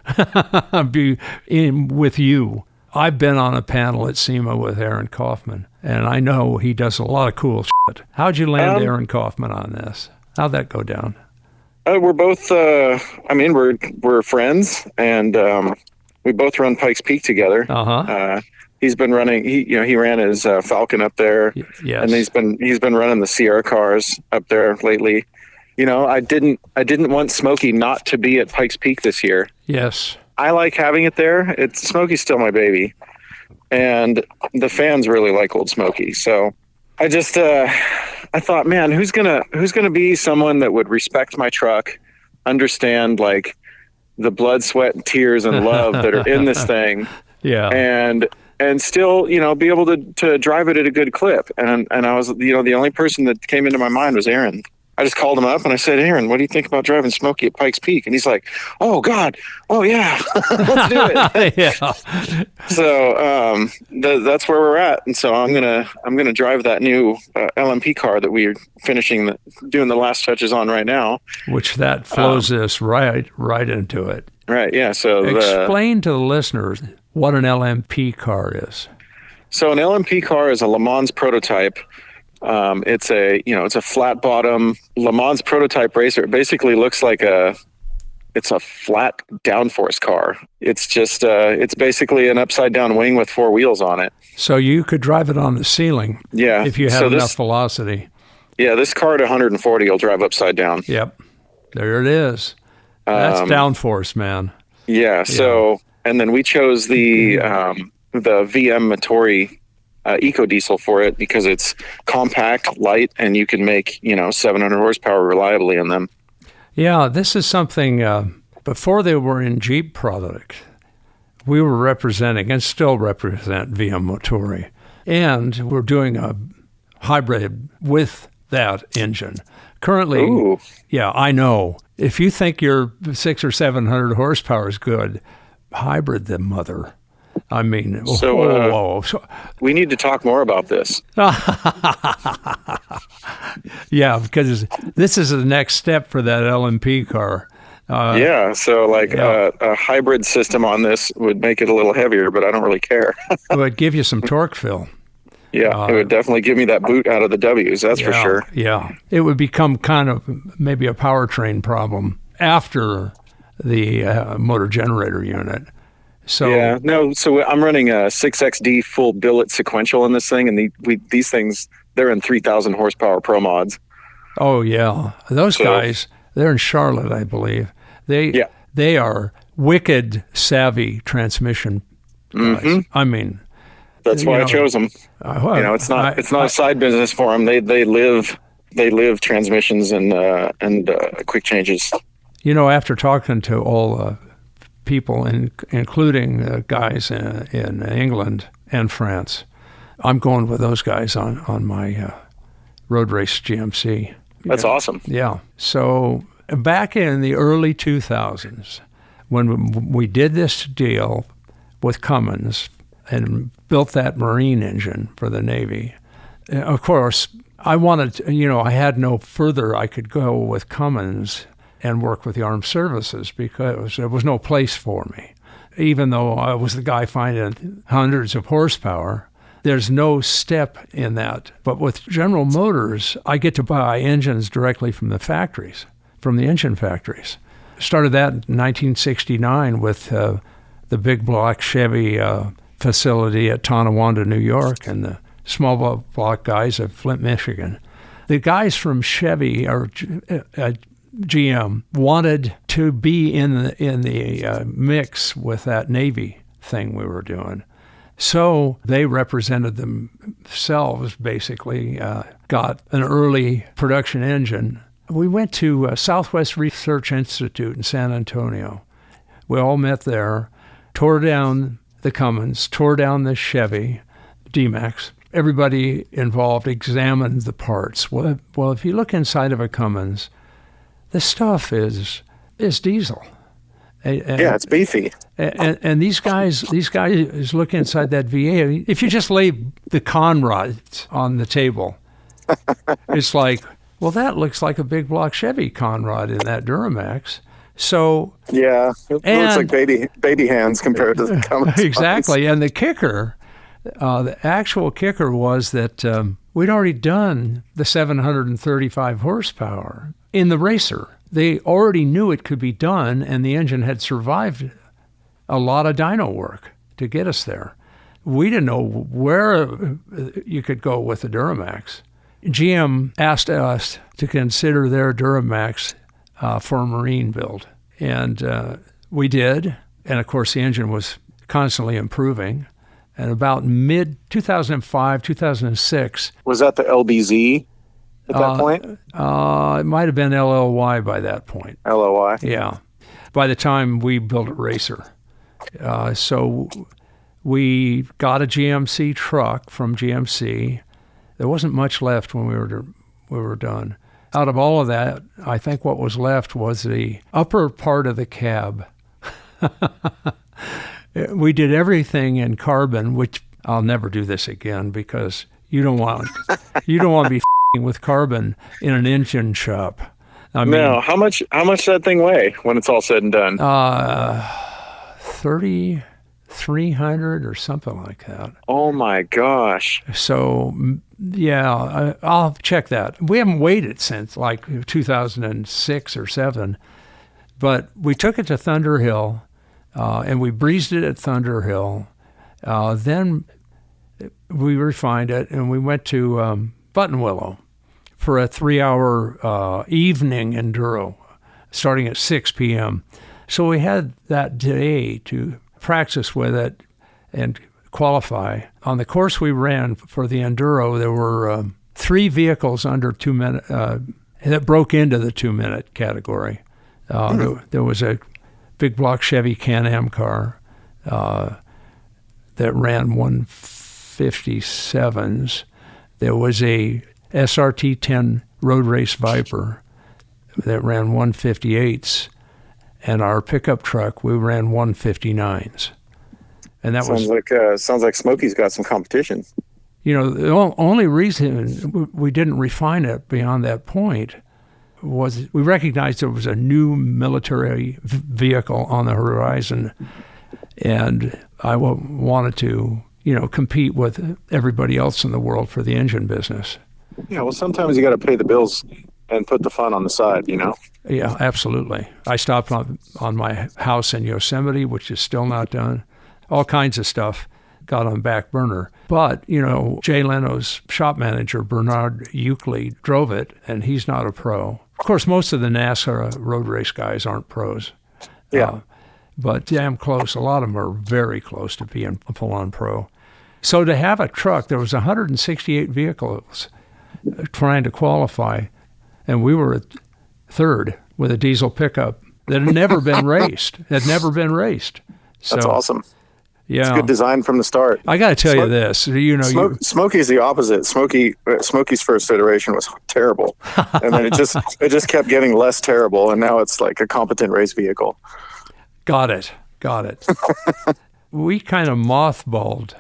with you. I've been on a panel at SEMA with Aaron Kaufman, and I know he does a lot of cool shit. How'd you land Aaron Kaufman on this? How'd that go down? We're both, we're friends, and we both run Pike's Peak together. He's been running. He ran his Falcon up there, yes. And he's been running the Sierra cars up there lately. I didn't want Smokey not to be at Pike's Peak this year. Yes, I like having it there. Smokey's still my baby, and the fans really like Old Smokey. So I just I thought, man, who's gonna be someone that would respect my truck, understand like the blood, sweat, and tears and love that are in this thing. Yeah. And still, be able to drive it at a good clip. And I was, the only person that came into my mind was Aaron. I just called him up and I said, Aaron, what do you think about driving Smokey at Pike's Peak? And he's like, oh God, oh yeah, let's do it. Yeah. So that's where we're at. And so I'm gonna drive that new LMP car that we're doing the last touches on right now. Which that flows us right into it. Right. Yeah. So explain to the listeners what an LMP car is. So an LMP car is a LeMans Prototype. It's a flat bottom LeMans Prototype racer. It basically looks like it's a flat downforce car. It's just it's basically an upside down wing with 4 wheels on it. So you could drive it on the ceiling. Yeah. If you have enough velocity. Yeah, this car at 140 will drive upside down. Yep. There it is. That's downforce, man. Yeah. So and then we chose the VM Motori EcoDiesel for it because it's compact, light, and you can make 700 horsepower reliably in them. Yeah, this is something before they were in Jeep product, we were representing and still represent VM Motori, and we're doing a hybrid with that engine. Currently, Ooh. Yeah, I know. If you think your 600 or 700 horsepower is good, hybrid the mother. I mean, so we need to talk more about this. Yeah, because this is the next step for that LMP car. So a hybrid system on this would make it a little heavier, but I don't really care. It would give you some torque fill. Yeah, it would definitely give me that boot out of the W's, that's for sure. Yeah, it would become kind of maybe a powertrain problem after the motor generator unit. So I'm running a 6XD full billet sequential in this thing, and these things, they're in 3,000 horsepower pro mods. Oh yeah, those guys, they're in Charlotte, I believe. They are wicked savvy transmission guys. Mm-hmm. I mean, that's why I chose them. It's not a side business for them. They live transmissions and quick changes. After talking to all people, including guys in England and France, I'm going with those guys on my road race GMC. That's awesome. Yeah. So back in the early 2000s, when we did this deal with Cummins and built that marine engine for the Navy, of course, I wanted, I had no further I could go with Cummins and work with the armed services because there was no place for me. Even though I was the guy finding hundreds of horsepower, There's no step in that. But with General Motors, I get to buy engines directly from the factories, from the engine factories. Started that in 1969 with the big block Chevy facility at Tonawanda, New York, and the small block guys at Flint, Michigan. The guys from Chevy or GM wanted to be in the mix with that Navy thing we were doing. So they represented themselves, basically, got an early production engine. We went to Southwest Research Institute in San Antonio. We all met there, tore down the Cummins, tore down the Chevy D-Max. Everybody involved examined the parts. Well, if you look inside of a Cummins, the stuff is diesel. Yeah, it's beefy. And these guys look inside that V8. If you just lay the con rods on the table, it's like, well, that looks like a big block Chevy con rod in that Duramax. So yeah, it looks like baby hands compared to the Cummins. Exactly. And the kicker, the actual kicker was that we'd already done the 735 horsepower in the racer. They already knew it could be done, and the engine had survived a lot of dyno work to get us there. We didn't know where you could go with the Duramax. GM asked us to consider their Duramax for a marine build, and we did. And of course, the engine was constantly improving. And about mid-2005, 2006... Was that the LBZ at that point? It might have been LLY by that point. LLY? Yeah. By the time we built a racer. So we got a GMC truck from GMC. There wasn't much left when we were done. Out of all of that, I think what was left was the upper part of the cab. We did everything in carbon, which I'll never do this again because you don't want to be with carbon in an engine shop. I mean, no, how much that thing weigh when it's all said and done? 3,300 or something like that. Oh my gosh! So yeah, I'll check that. We haven't weighed it since like 2006 or 7, but we took it to Thunder Hill, and we breezed it at Thunder Hill. Then we refined it, and we went to Buttonwillow for a 3-hour evening enduro starting at 6 p.m. So we had that day to practice with it and qualify. On the course we ran for the enduro, there were 3 vehicles under 2 minutes that broke into the 2-minute category. There was a big block Chevy Can-Am car that ran 157s. There was a SRT-10 Road Race Viper that ran 158s, and our pickup truck, we ran 159s. And that sounds like Smokey's got some competition. You know, the only reason we didn't refine it beyond that point was we recognized there was a new military vehicle on the horizon, and I wanted to, compete with everybody else in the world for the engine business. Yeah, well, sometimes you got to pay the bills and put the fun on the side, Yeah, absolutely. I stopped on my house in Yosemite, which is still not done. All kinds of stuff got on the back burner. But, Jay Leno's shop manager, Bernard Euclid, drove it, and he's not a pro. Of course, most of the NASA road race guys aren't pros. Yeah. But damn close. A lot of them are very close to being full-on pro. So to have a truck, there was 168 vehicles trying to qualify, and we were third with a diesel pickup that had never been raced. So, that's awesome. Yeah, it's good design from the start. I got to tell you this. Smokey's the opposite. Smokey's first iteration was terrible, and then it just kept getting less terrible, and now it's like a competent race vehicle. Got it. We kind of mothballed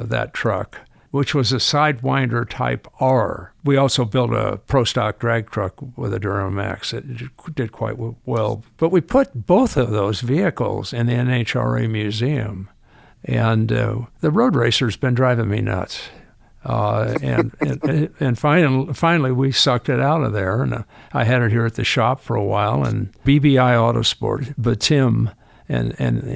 that truck, which was a Sidewinder Type R. We also built a pro stock drag truck with a Duramax. It did quite well. But we put both of those vehicles in the NHRA museum And the road racer's been driving me nuts. And finally we sucked it out of there. And I had it here at the shop for a while. And BBI Autosport, but Tim and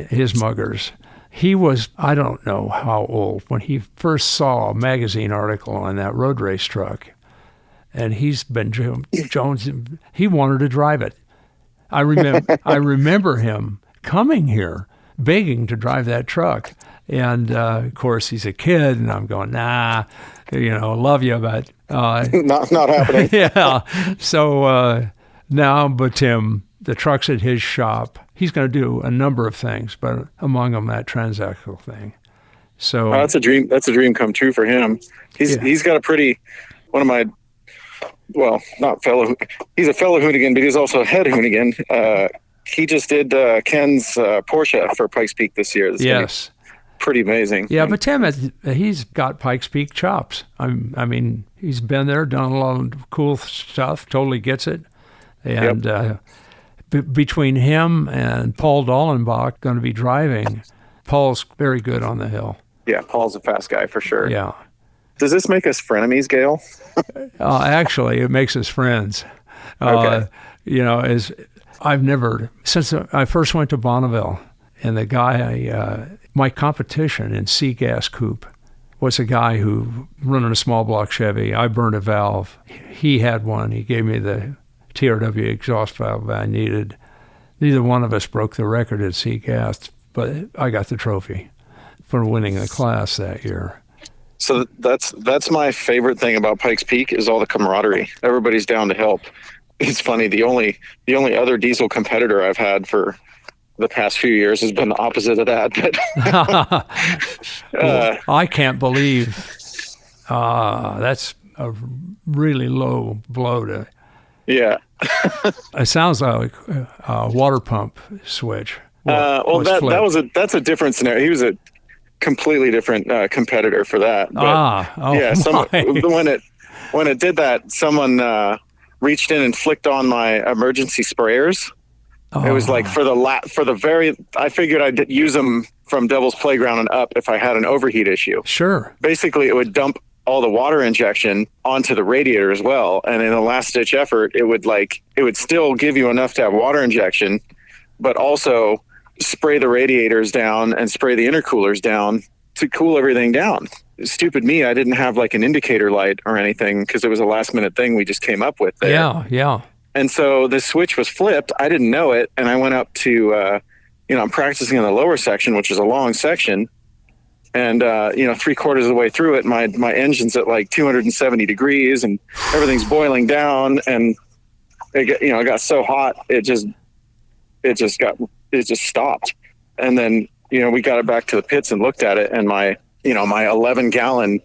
his muggers, he was, I don't know how old, when he first saw a magazine article on that road race truck. And he's been Jones. He wanted to drive it. I remember him coming here, begging to drive that truck. And of course, he's a kid, and I'm going, nah, love you, but not happening. Yeah. So now, but Tim, the truck's at his shop. He's going to do a number of things, but among them that transaxle thing. So that's a dream. That's a dream come true for him. He's got one of my. Well, not fellow. He's a fellow hoonigan, but he's also a head hoonigan. He just did Ken's Porsche for Pikes Peak this year. Yes, pretty amazing. Yeah, but Tim, he's got Pikes Peak chops. I mean, he's been there, done a lot of cool stuff. Totally gets it. And between him and Paul Dallenbach, going to be driving. Paul's very good on the hill. Yeah, Paul's a fast guy for sure. Yeah. Does this make us frenemies, Gale? Actually, it makes us friends. Okay. Since I first went to Bonneville, and the guy, my competition in C-gas coupe was a guy who running a small block Chevy. I burned a valve. He had one. He gave me the TRW exhaust valve I needed. Neither one of us broke the record at C-gas, but I got the trophy for winning the class that year. So that's my favorite thing about Pikes Peak is all the camaraderie. Everybody's down to help. It's funny. The only other diesel competitor I've had for the past few years has been the opposite of that. But I can't believe that's a really low blow to. Yeah. It sounds like a water pump switch. That's a different scenario. He was a completely different competitor for that. But, when it did that, someone reached in and flicked on my emergency sprayers. It was like I figured I'd use them from Devil's Playground and up if I had an overheat issue. Sure. Basically, it would dump all the water injection onto the radiator as well. And in a last ditch effort, it would still give you enough to have water injection, but also spray the radiators down and spray the intercoolers down to cool everything down. Stupid me, I didn't have like an indicator light or anything because it was a last minute thing we just came up with there. Yeah. And so the switch was flipped. I didn't know it. And I went up to, I'm practicing in the lower section, which is a long section. And, 3/4 of the way through it, my engine's at like 270 degrees and everything's boiling down. And it got so hot, it just stopped. And then, we got it back to the pits and looked at it, and my 11-gallon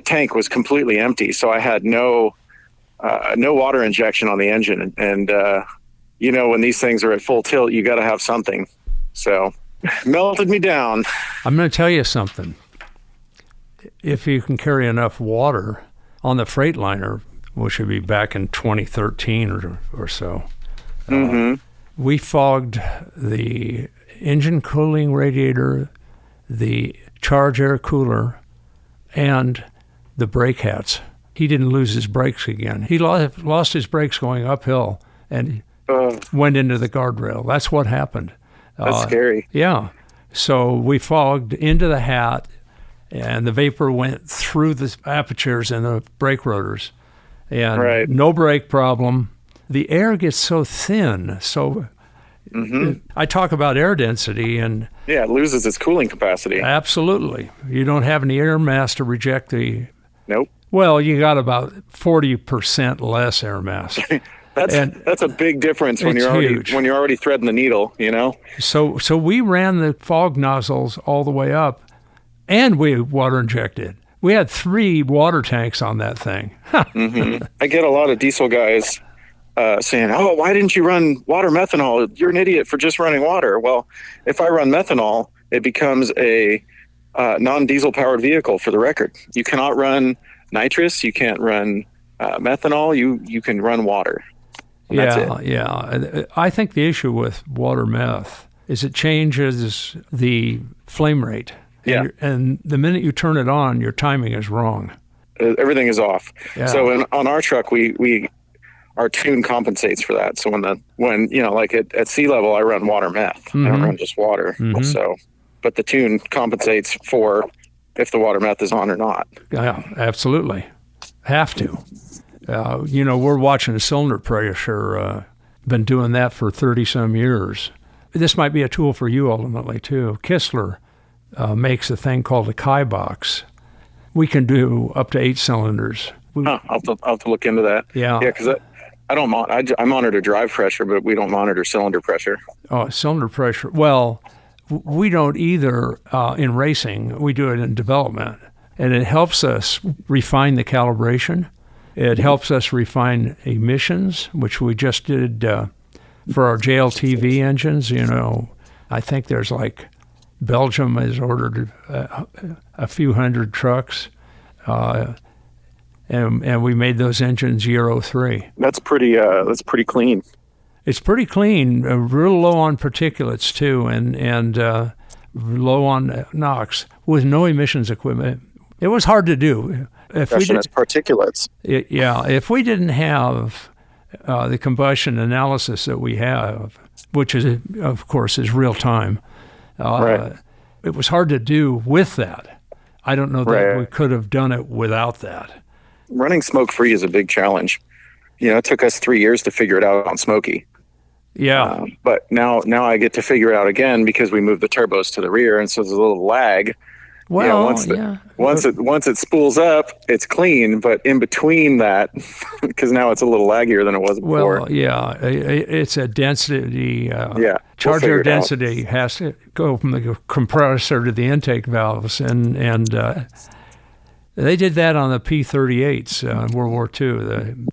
tank was completely empty. So I had no water injection on the engine. And when these things are at full tilt, you got to have something. So melted me down. I'm going to tell you something. If you can carry enough water on the Freightliner, which would be back in 2013 or so, we fogged the engine cooling radiator, the charge air cooler, and the brake hats. He didn't lose his brakes again. He lost his brakes going uphill and went into the guardrail. That's what happened. That's scary. Yeah. So we fogged into the hat, and the vapor went through the apertures in the brake rotors. And no brake problem. The air gets so thin. So I talk about air density. And it loses its cooling capacity. Absolutely. You don't have any air mass to reject the... Nope. Well, you got about 40% less air mass. That's a big difference when you're already threading the needle, So we ran the fog nozzles all the way up, and we water injected. We had 3 water tanks on that thing. I get a lot of diesel guys saying, "Oh, why didn't you run water methanol? You're an idiot for just running water." Well, if I run methanol, it becomes a non-diesel powered vehicle. For the record, you cannot run nitrous, you can't run methanol. You can run water. Yeah. I think the issue with water meth is it changes the flame rate. And the minute you turn it on, your timing is wrong. Everything is off. Yeah. So on our truck, our tune compensates for that. So when like at sea level, I run water meth. I don't run just water. So, but the tune compensates for if the water meth is on or not. Yeah, absolutely. Have to. We're watching the cylinder pressure. Been doing that for 30 some years. This might be a tool for you ultimately too. Kistler makes a thing called a Chi box. We can do up to 8 cylinders. I'll have to look into that. Yeah. Yeah, because I monitor drive pressure, but we don't monitor cylinder pressure. Oh, cylinder pressure. Well, we don't either in racing. We do it in development. And it helps us refine the calibration. It helps us refine emissions, which we just did for our JLTV engines. I think there's Belgium has ordered a few hundred trucks, and we made those engines Euro 3. That's pretty clean. It's pretty clean, real low on particulates too, and low on NOx with no emissions equipment. It was hard to do. It's particulates. If we didn't have the combustion analysis that we have, which is, of course, is real time, right. It was hard to do with that. I don't know that we could have done it without that. Running smoke-free is a big challenge. It took us 3 years to figure it out on Smokey. Yeah. But now I get to figure it out again because we moved the turbos to the rear, and so there's a little lag. Well, once it spools up, it's clean. But in between that, because now it's a little laggier than it was before. Well, yeah, it's a density. Charger density has to go from the compressor to the intake valves, and they did that on the P-38s in World War II, the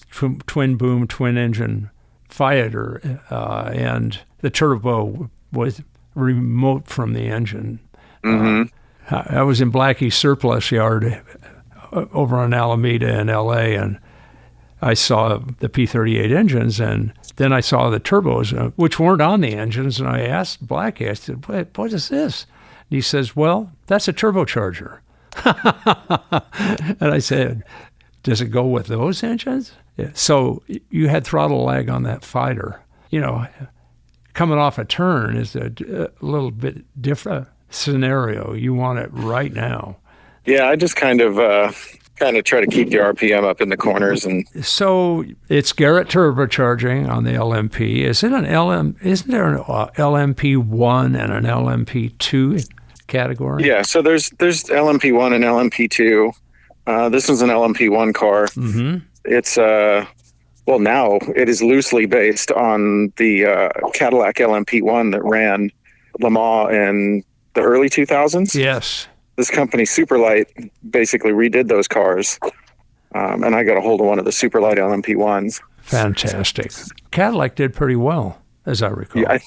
twin boom, twin engine fighter, and the turbo was remote from the engine. Mm-hmm. I was in Blackie's surplus yard over on Alameda in L.A., and I saw the P-38 engines, and then I saw the turbos, which weren't on the engines, and I asked Blackie, I said, what is this? And he says, well, that's a turbocharger. And I said, does it go with those engines? Yeah. So you had throttle lag on that fighter. Coming off a turn is a little bit different scenario. You want it right now. Yeah, I just kind of try to keep the RPM up in the corners, and so it's Garrett turbocharging on the LMP. Isn't there an LMP1 and an LMP2 category? Yeah, so there's LMP1 and LMP2. This is an LMP1 car. Mm-hmm. It's now it is loosely based on the Cadillac LMP1 that ran Le Mans in the early 2000s. Yes. This company, Superlight, basically redid those cars, and I got a hold of one of the Superlight LMP1s. Fantastic. Cadillac did pretty well, as I recall. Yeah,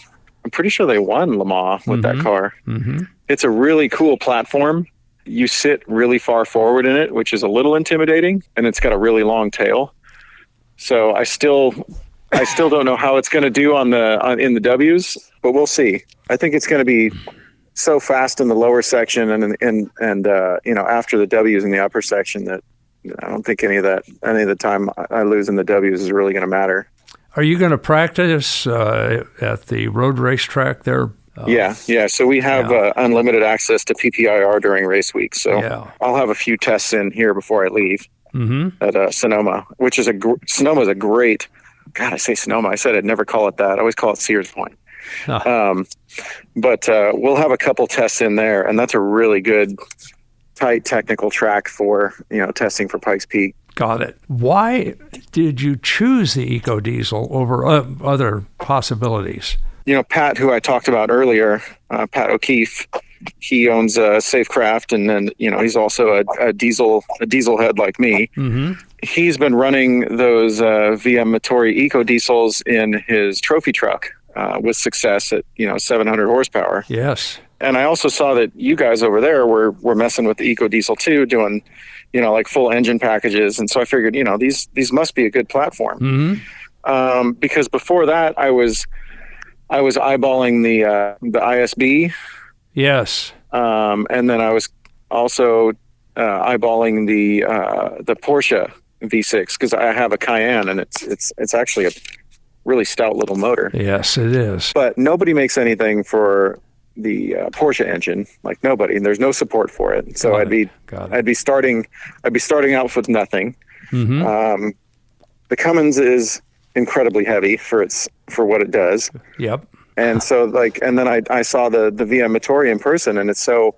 I'm pretty sure they won Le Mans with that car. Mm-hmm. It's a really cool platform. You sit really far forward in it, which is a little intimidating, and it's got a really long tail. So I still don't know how it's going to do in the W's, but we'll see. I think it's going to be so fast in the lower section and after the W's in the upper section that I don't think any of the time I lose in the W's is really going to matter. Are you going to practice at the road racetrack there? Yeah. So we have unlimited access to PPIR during race week. So I'll have a few tests in here before I leave at Sonoma, which is Sonoma is a great. God, I say Sonoma. I said I'd never call it that. I always call it Sears Point. But we'll have a couple tests in there, and that's a really good, tight technical track for testing for Pikes Peak. Got it. Why did you choose the EcoDiesel over other possibilities? Pat, who I talked about earlier, Pat O'Keefe, he owns Safecraft, and then he's also a diesel head like me. Mm-hmm. He's been running those VM Motori EcoDiesels in his trophy truck. With success at 700 horsepower. Yes. And I also saw that you guys over there were messing with the EcoDiesel too, doing full engine packages. And so I figured these must be a good platform. Mm-hmm. Because before that I was I was eyeballing the ISB. Yes. And then I was also eyeballing the Porsche V6 because I have a Cayenne, and it's actually a really stout little motor. Yes, it is. But nobody makes anything for the Porsche engine, like nobody, and there's no support for it. So I'd be starting out with nothing. Mm-hmm. The Cummins is incredibly heavy for what it does. Yep. And so and then I saw the VM Motori in person, and it's so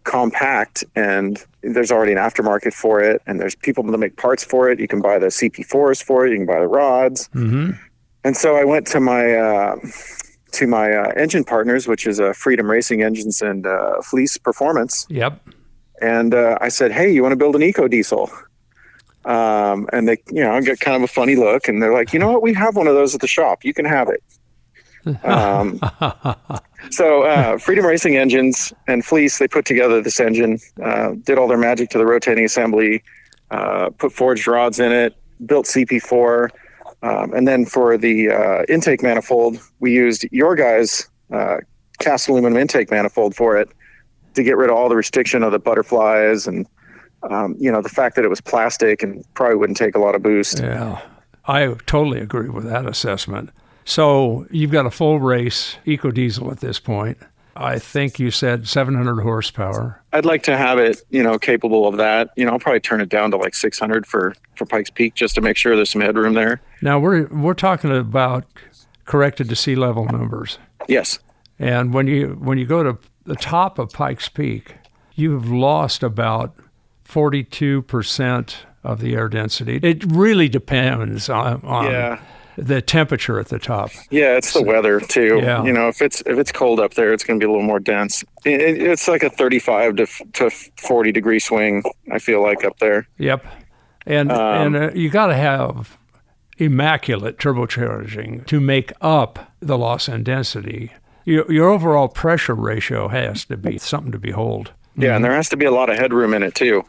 compact, and there's already an aftermarket for it, and there's people that make parts for it. You can buy the CP4s for it. You can buy the rods. Mm-hmm. And so I went to my engine partners, which is Freedom Racing Engines and Fleece Performance. Yep. And I said, "Hey, you want to build an EcoDiesel?" And they, get kind of a funny look, and they're like, "You know what? We have one of those at the shop. You can have it." So Freedom Racing Engines and Fleece, they put together this engine, did all their magic to the rotating assembly, put forged rods in it, built CP4, and then for the intake manifold, we used your guys' cast aluminum intake manifold for it to get rid of all the restriction of the butterflies and the fact that it was plastic and probably wouldn't take a lot of boost. Yeah, I totally agree with that assessment. So you've got a full race EcoDiesel at this point. I think you said 700 horsepower. I'd like to have it, capable of that. I'll probably turn it down to like 600 for Pikes Peak just to make sure there's some headroom there. Now we're talking about corrected to sea level numbers. Yes. And when you go to the top of Pikes Peak, you've lost about 42% of the air density. It really depends on the temperature at the top. Yeah, it's the weather too. Yeah. If it's cold up there, it's going to be a little more dense. It's like a 35 to 40 degree swing, I feel like, up there. Yep. And you got to have immaculate turbocharging to make up the loss in density. Your overall pressure ratio has to be something to behold. Yeah, and there has to be a lot of headroom in it too.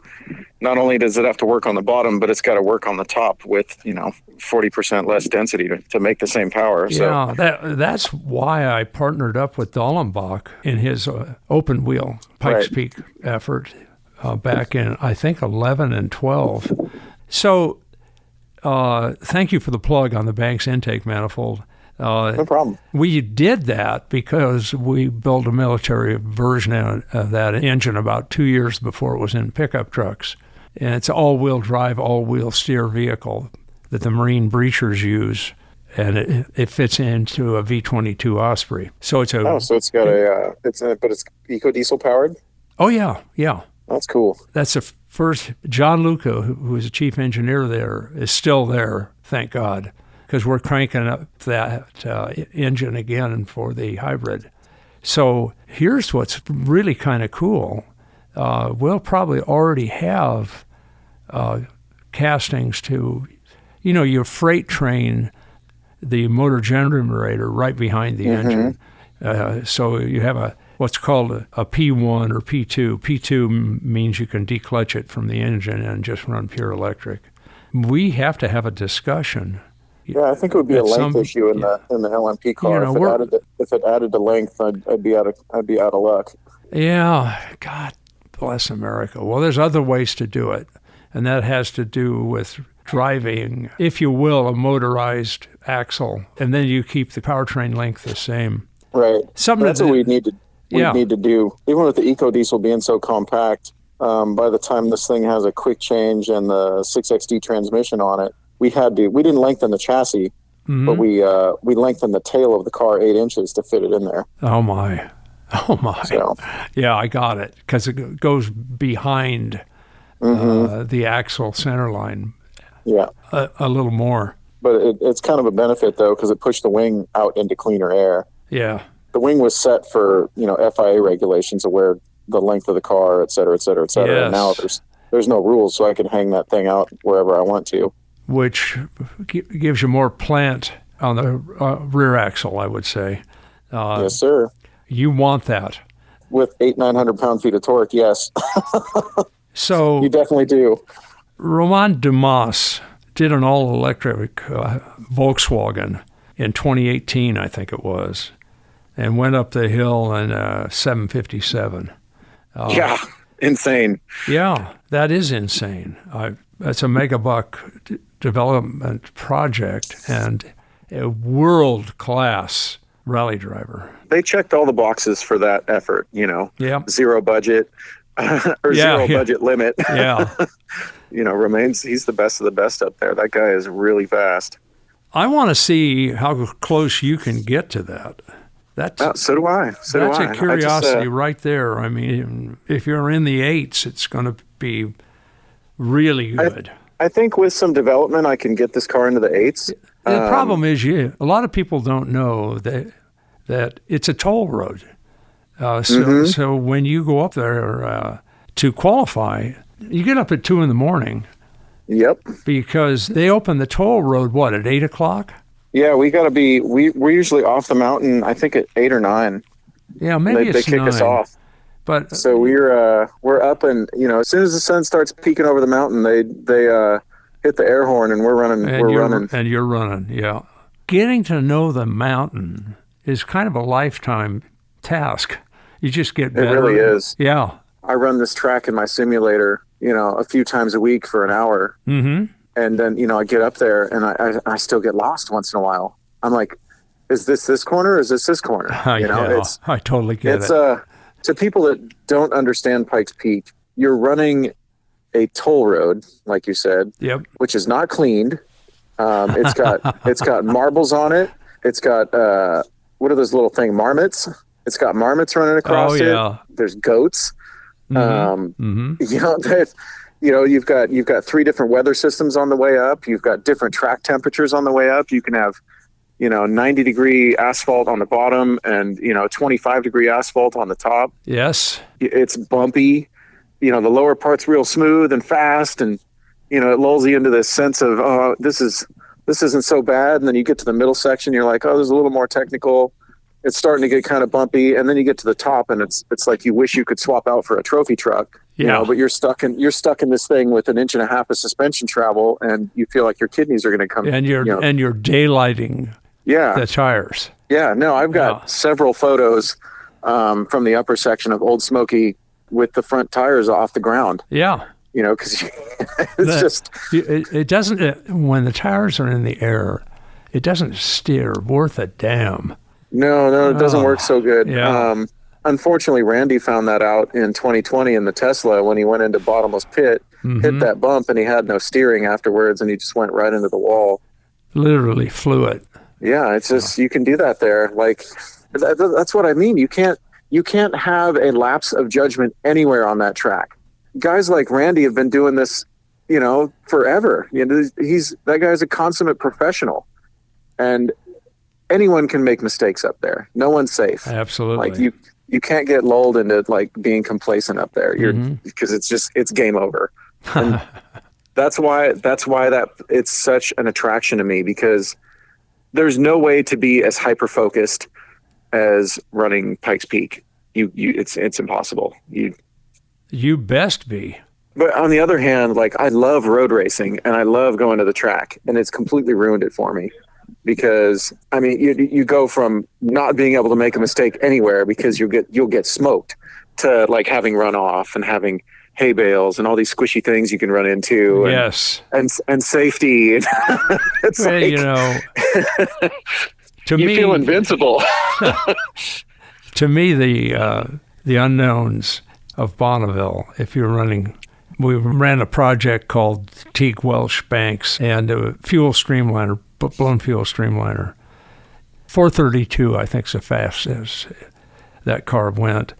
Not only does it have to work on the bottom, but it's got to work on the top with 40% less density to make the same power. Yeah, that's why I partnered up with Dallenbach in his open wheel Pikes Peak effort back in I think 11 and 12. So thank you for the plug on the Banks intake manifold. No problem. We did that because we built a military version of that engine about 2 years before it was in pickup trucks. And it's an all-wheel drive, all-wheel steer vehicle that the Marine breachers use, and it fits into a V22 Osprey. So it's but it's EcoDiesel-powered? Oh, yeah. That's cool. That's the first. John Luca, who was the chief engineer there, is still there, thank God, because we're cranking up that engine again for the hybrid. So here's what's really kind of cool. We'll probably already have castings to, your freight train, the motor generator right behind the engine. So you have what's called a P1 or P2. P2 means you can declutch it from the engine and just run pure electric. We have to have a discussion. Yeah, I think it would be a length issue in the LMP car. If it added the length, I'd be out of luck. Yeah, God bless America. Well, there's other ways to do it, and that has to do with driving, if you will, a motorized axle, and then you keep the powertrain length the same. Right. That's what we need to do. Even with the EcoDiesel being so compact, by the time this thing has a quick change and the 6XD transmission on it, we didn't lengthen the chassis, but we lengthened the tail of the car 8 inches to fit it in there. Oh my. So. Yeah, I got it, because it goes behind the axle center line. Yeah. A little more. But it's kind of a benefit, though, because it pushed the wing out into cleaner air. Yeah. The wing was set for, FIA regulations of where the length of the car, et cetera, et cetera, et cetera. Yes. And now there's no rules, so I can hang that thing out wherever I want to. Which gives you more plant on the rear axle, I would say. Yes, sir. You want that. With 900 pound-feet of torque, yes. So you definitely do. Roman Dumas did an all-electric Volkswagen, in 2018, I think it was, and went up the hill in 757. Yeah, insane. Yeah, that is insane. That's a megabuck development project and a world-class rally driver. They checked all the boxes for that effort, zero budget or zero budget limit. Yeah. He's the best of the best up there. That guy is really fast. I want to see how close you can get to that. So do I. That's a curiosity right there. I mean, if you're in the 8s, it's going to be really good. I think with some development, I can get this car into the 8s. The problem is, a lot of people don't know that it's a toll road. So when you go up there to qualify, you get up at 2 a.m. Yep. Because they open the toll road, at 8 o'clock? Yeah, we got to be. We're usually off the mountain. I think at 8 or 9. Yeah, maybe they kick 9. us off. But so we're up, and as soon as the sun starts peeking over the mountain, they hit the air horn, and we're running. And you're running. Yeah, getting to know the mountain is kind of a lifetime task. You just get better. It really is. Yeah. I run this track in my simulator, a few times a week for an hour. Mm-hmm. And then, I get up there and I still get lost once in a while. I'm like, is this corner or is this corner? I totally get it. To people that don't understand Pikes Peak, you're running a toll road, like you said, yep, which is not cleaned. It's got marbles on it. It's got, what are those little marmots? It's got marmots running across it. There's goats. Mm-hmm. You've got 3 different weather systems on the way up. You've got different track temperatures on the way up. You can have, 90-degree asphalt on the bottom and, 25-degree asphalt on the top. Yes. It's bumpy. The lower part's real smooth and fast, and, it lulls you into this sense of, oh, this isn't so bad. And then you get to the middle section, you're like, oh, there's a little more technical. It's starting to get kind of bumpy, and then you get to the top, and it's like you wish you could swap out for a trophy truck, but you're stuck in this thing with 1.5 inches of suspension travel, and you feel like your kidneys are going to come. And you're daylighting. The tires. Yeah, no, I've got several photos from the upper section of Old Smokey with the front tires off the ground. Yeah. Because it doesn't, when the tires are in the air, it doesn't steer worth a damn. No, it doesn't work so good. Yeah. Unfortunately, Randy found that out in 2020 in the Tesla when he went into bottomless pit, hit that bump, and he had no steering afterwards, and he just went right into the wall. Literally flew it. Yeah, it's just you can do that there. Like that's what I mean. You can't have a lapse of judgment anywhere on that track. Guys like Randy have been doing this, forever. That guy's a consummate professional, and anyone can make mistakes up there. No one's safe. Absolutely. Like you can't get lulled into being complacent up there. Because it's game over. And that's why it's such an attraction to me, because there's no way to be as hyper focused as running Pikes Peak. It's impossible. You best be. But on the other hand, I love road racing and I love going to the track, and it's completely ruined it for me. Because you go from not being able to make a mistake anywhere because you'll get smoked to having runoff and having hay bales and all these squishy things you can run into. Yes. And safety. It's to me, you feel invincible. To me, the Unknowns of Bonneville, if you're running, we ran a project called Teague Welsh Banks and a fuel streamliner, blown fuel streamliner. 432, I think, is the fastest that car went.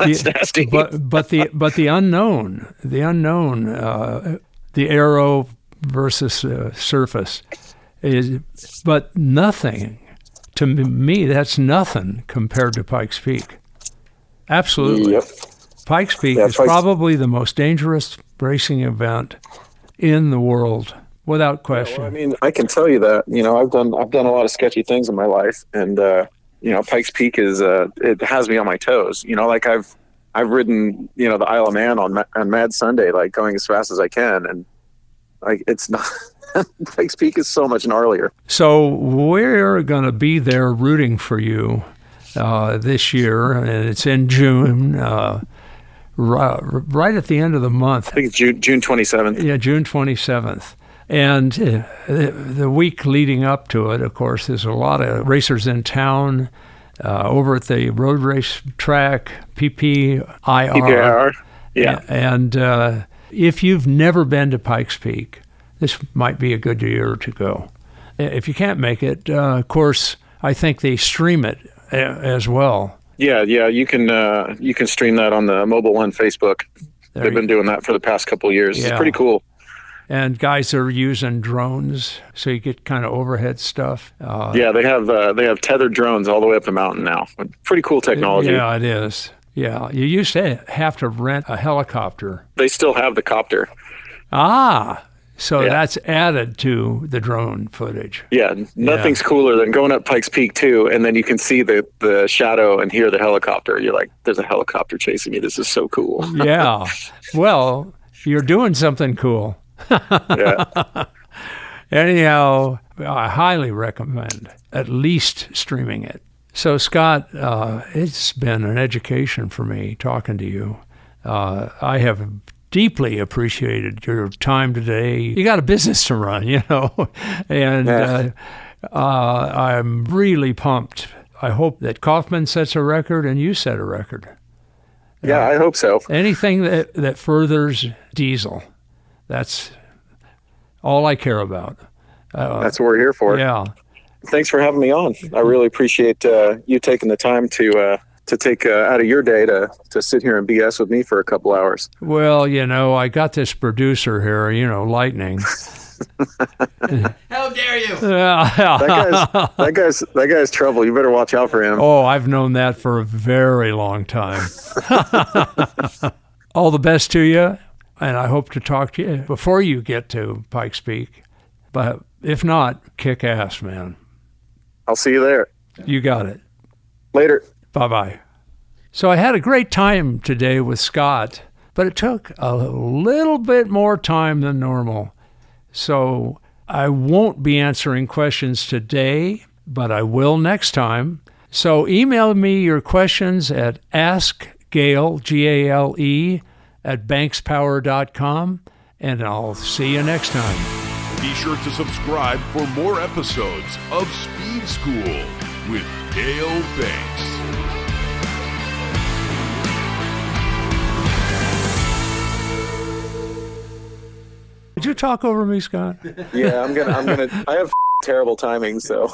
That's nasty. But the unknown, the aero versus surface is, but nothing. To me, that's nothing compared to Pikes Peak. Absolutely. Yep. Pikes Peak is probably the most dangerous racing event in the world, without question. Yeah, well, I can tell you that. I've done a lot of sketchy things in my life, and Pikes Peak is it has me on my toes. I've ridden the Isle of Man on Mad Sunday, going as fast as I can, and it's not Pikes Peak is so much gnarlier. So we're going to be there rooting for you this year, and it's in June, right at the end of the month. I think it's June 27th. Yeah, June 27th. And the week leading up to it, of course, there's a lot of racers in town over at the road race track, PPIR. PPIR, yeah. And if you've never been to Pikes Peak, this might be a good year to go. If you can't make it, of course, I think they stream it as well. Yeah, you can stream that on the Mobile One Facebook. They've been doing that for the past couple of years. Yeah. It's pretty cool. And guys are using drones, so you get kind of overhead stuff. Yeah, they have tethered drones all the way up the mountain now. Pretty cool technology. Yeah, it is. Yeah, you used to have to rent a helicopter. They still have the copter. So that's added to the drone footage. Yeah, nothing's cooler than going up Pikes Peak too, and then you can see the shadow and hear the helicopter. You're like, there's a helicopter chasing me. This is so cool. Yeah. Well, you're doing something cool. Yeah. Anyhow, I highly recommend at least streaming it. So, Scott, it's been an education for me talking to you. I have deeply appreciated your time today. You got a business to run, and I'm really pumped. I hope that Kaufman sets a record and you set a record. Yeah, I hope so. Anything that furthers diesel. That's all I care about. That's what we're here for. Yeah. Thanks for having me on. I really appreciate you taking the time to take out of your day to sit here and BS with me for a couple hours. Well, I got this producer here, Lightning. How dare you? That guy's trouble. You better watch out for him. Oh, I've known that for a very long time. All the best to you. And I hope to talk to you before you get to Pikes Peak. But if not, kick ass, man. I'll see you there. You got it. Later. Bye-bye. So I had a great time today with Scott, but it took a little bit more time than normal. So I won't be answering questions today, but I will next time. So email me your questions at askgale, Gale, @bankspower.com, and I'll see you next time. Be sure to subscribe for more episodes of Speed School with Gale Banks. Did you talk over me, Scott? Yeah, I'm gonna. I have terrible timing, so.